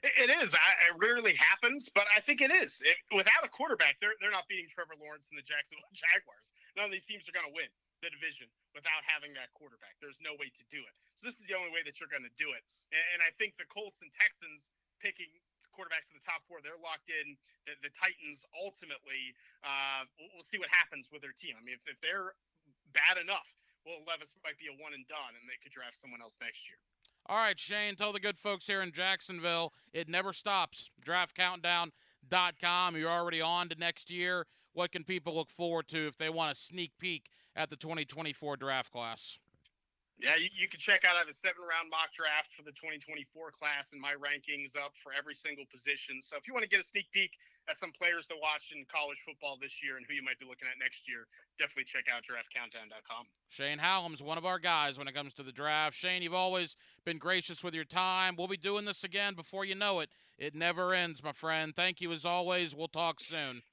It is. It rarely happens, but I think it is. Without a quarterback, they're not beating Trevor Lawrence and the Jacksonville Jaguars. None of these teams are going to win the division without having that quarterback. There's no way to do it. So this is the only way that you're going to do it. And I think the Colts and Texans picking quarterbacks in the top 4, they're locked in. The Titans ultimately, we'll see what happens with their team. I mean, if they're bad enough, Will Levis might be a one and done, and they could draft someone else next year. All right, Shane, tell the good folks here in Jacksonville, it never stops. DraftCountdown.com. You're already on to next year. What can people look forward to if they want a sneak peek at the 2024 draft class? Yeah, you can check out. I have a 7-round mock draft for the 2024 class and my rankings up for every single position. So if you want to get a sneak peek at some players to watch in college football this year and who you might be looking at next year, definitely check out draftcountdown.com. Shane Hallam's one of our guys when it comes to the draft. Shane, you've always been gracious with your time. We'll be doing this again before you know it. It never ends, my friend. Thank you as always. We'll talk soon.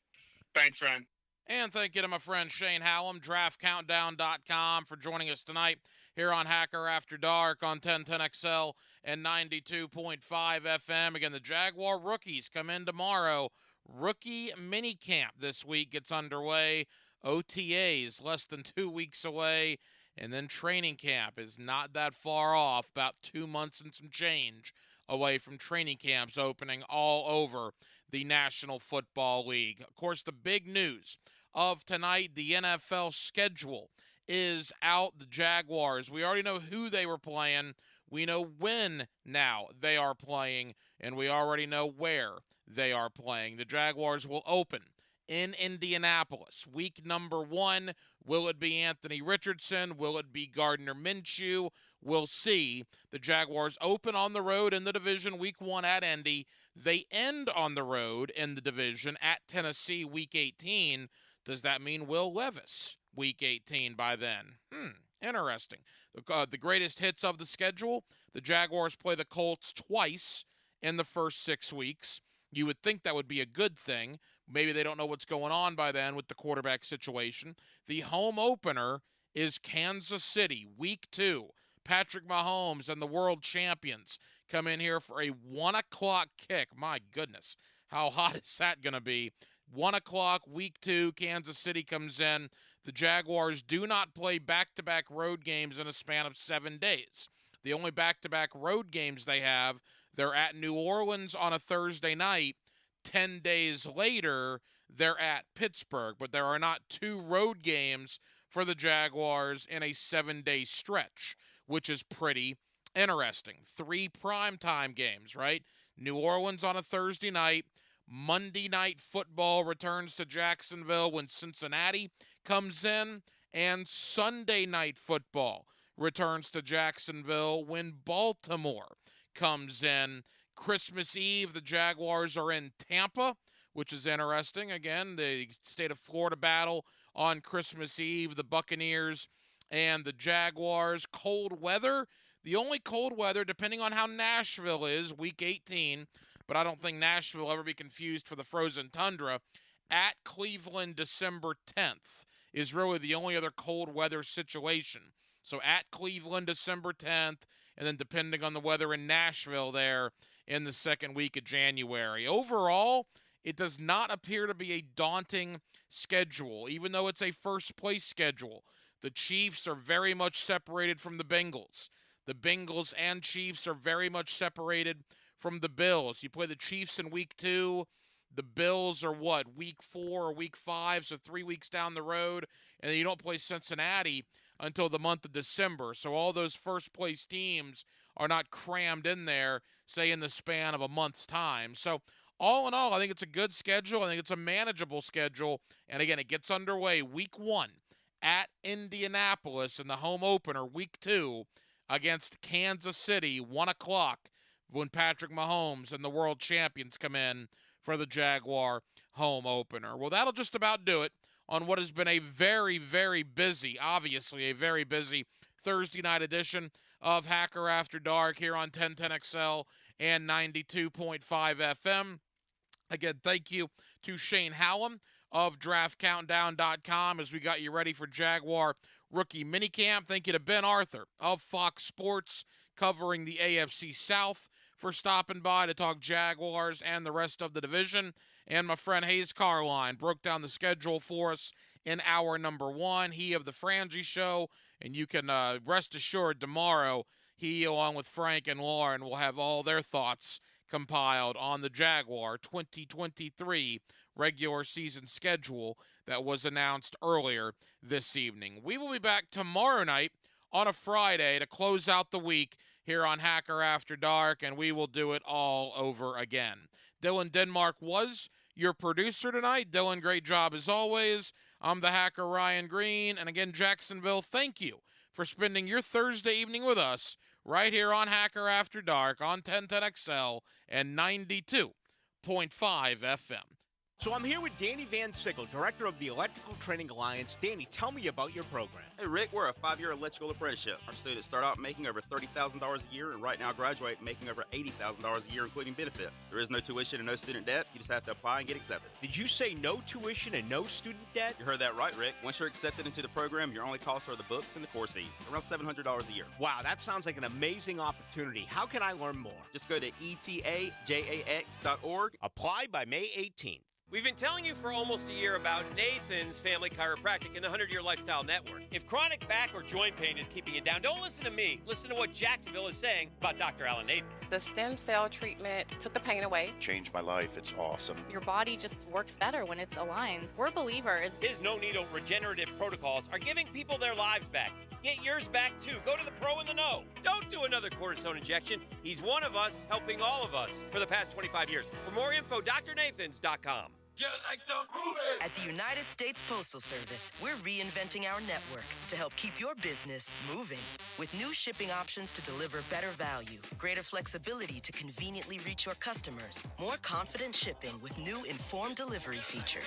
Thanks, Ryan. And thank you to my friend Shane Hallam, draftcountdown.com, for joining us tonight here on Hacker After Dark on 1010XL and 92.5 FM. Again, the Jaguar rookies come in tomorrow. Rookie minicamp this week gets underway. OTAs less than 2 weeks away. And then training camp is not that far off, about 2 months and some change away from training camps opening all over the National Football League. Of course, the big news of tonight, the NFL schedule is out. The Jaguars, we already know who they were playing. We know when now they are playing, and we already know where they are playing. The Jaguars will open in Indianapolis. Week number 1, will it be Anthony Richardson? Will it be Gardner Minshew? We'll see. The Jaguars open on the road in the division week 1 at Indy. They end on the road in the division at Tennessee week 18. Does that mean Will Levis week 18 by then? Interesting. The greatest hits of the schedule, the Jaguars play the Colts twice in the first 6 weeks. You would think that would be a good thing. Maybe they don't know what's going on by then with the quarterback situation. The home opener is Kansas City, week 2. Patrick Mahomes and the world champions come in here for a 1 o'clock kick. My goodness, how hot is that going to be? 1 o'clock, week 2, Kansas City comes in. The Jaguars do not play back-to-back road games in a span of 7 days. The only back-to-back road games they have, they're at New Orleans on a Thursday night. 10 days later, they're at Pittsburgh. But there are not 2 road games for the Jaguars in a 7-day stretch, which is pretty interesting. 3 primetime games, right? New Orleans on a Thursday night. Monday Night Football returns to Jacksonville when Cincinnati comes in. And Sunday Night Football returns to Jacksonville when Baltimore comes in. Christmas Eve, the Jaguars are in Tampa, which is interesting. Again, the state of Florida battle on Christmas Eve, the Buccaneers and the Jaguars. Cold weather. The only cold weather, depending on how Nashville is, week 18, but I don't think Nashville will ever be confused for the frozen tundra, at Cleveland December 10th is really the only other cold weather situation. So at Cleveland December 10th, and then depending on the weather in Nashville there in the second week of January. Overall, it does not appear to be a daunting schedule, even though it's a first-place schedule. The Chiefs are very much separated from the Bengals. The Bengals and Chiefs are very much separated from the Bills. You play the Chiefs in week 2. The Bills are week 4 or week 5, so 3 weeks down the road. And then you don't play Cincinnati until the month of December. So all those first-place teams are not crammed in there, say, in the span of a month's time. So all in all, I think it's a good schedule. I think it's a manageable schedule. And again, it gets underway week 1 at Indianapolis in the home opener, week 2, against Kansas City, 1 o'clock, when Patrick Mahomes and the world champions come in for the Jaguar home opener. Well, that'll just about do it on what has been a very, very busy, obviously a very busy Thursday night edition of Hacker After Dark here on 1010XL and 92.5 FM. Again, thank you to Shane Hallam of DraftCountdown.com as we got you ready for Jaguar rookie minicamp. Thank you to Ben Arthur of Fox Sports covering the AFC South for stopping by to talk Jaguars and the rest of the division. And my friend Hayes Carline broke down the schedule for us in hour number 1. He of the Frangie Show, and you can rest assured tomorrow he, along with Frank and Lauren, will have all their thoughts compiled on the Jaguar 2023 regular season schedule that was announced earlier this evening. We will be back tomorrow night on a Friday to close out the week here on Hacker After Dark, and we will do it all over again. Dylan Denmark was your producer tonight. Dylan, great job as always. I'm the Hacker Ryan Green, and again, Jacksonville, thank you for spending your Thursday evening with us right here on Hacker After Dark on 1010XL and 92.5 FM. So I'm here with Danny Van Sickle, director of the Electrical Training Alliance. Danny, tell me about your program. Hey, Rick, we're a 5-year electrical apprenticeship. Our students start out making over $30,000 a year, and right now graduate making over $80,000 a year, including benefits. There is no tuition and no student debt. You just have to apply and get accepted. Did you say no tuition and no student debt? You heard that right, Rick. Once you're accepted into the program, your only costs are the books and the course fees, around $700 a year. Wow, that sounds like an amazing opportunity. How can I learn more? Just go to etajax.org. Apply by May 18th. We've been telling you for almost a year about Nathan's Family Chiropractic and the 100-Year Lifestyle Network. If chronic back or joint pain is keeping you down, don't listen to me. Listen to what Jacksonville is saying about Dr. Alan Nathans. The stem cell treatment took the pain away. Changed my life. It's awesome. Your body just works better when it's aligned. We're believers. His no-needle regenerative protocols are giving people their lives back. Get yours back, too. Go to the pro in the know. Don't do another cortisone injection. He's one of us, helping all of us for the past 25 years. For more info, drnathans.com. At the United States Postal Service, we're reinventing our network to help keep your business moving. With new shipping options to deliver better value, greater flexibility to conveniently reach your customers, more confident shipping with new informed delivery features.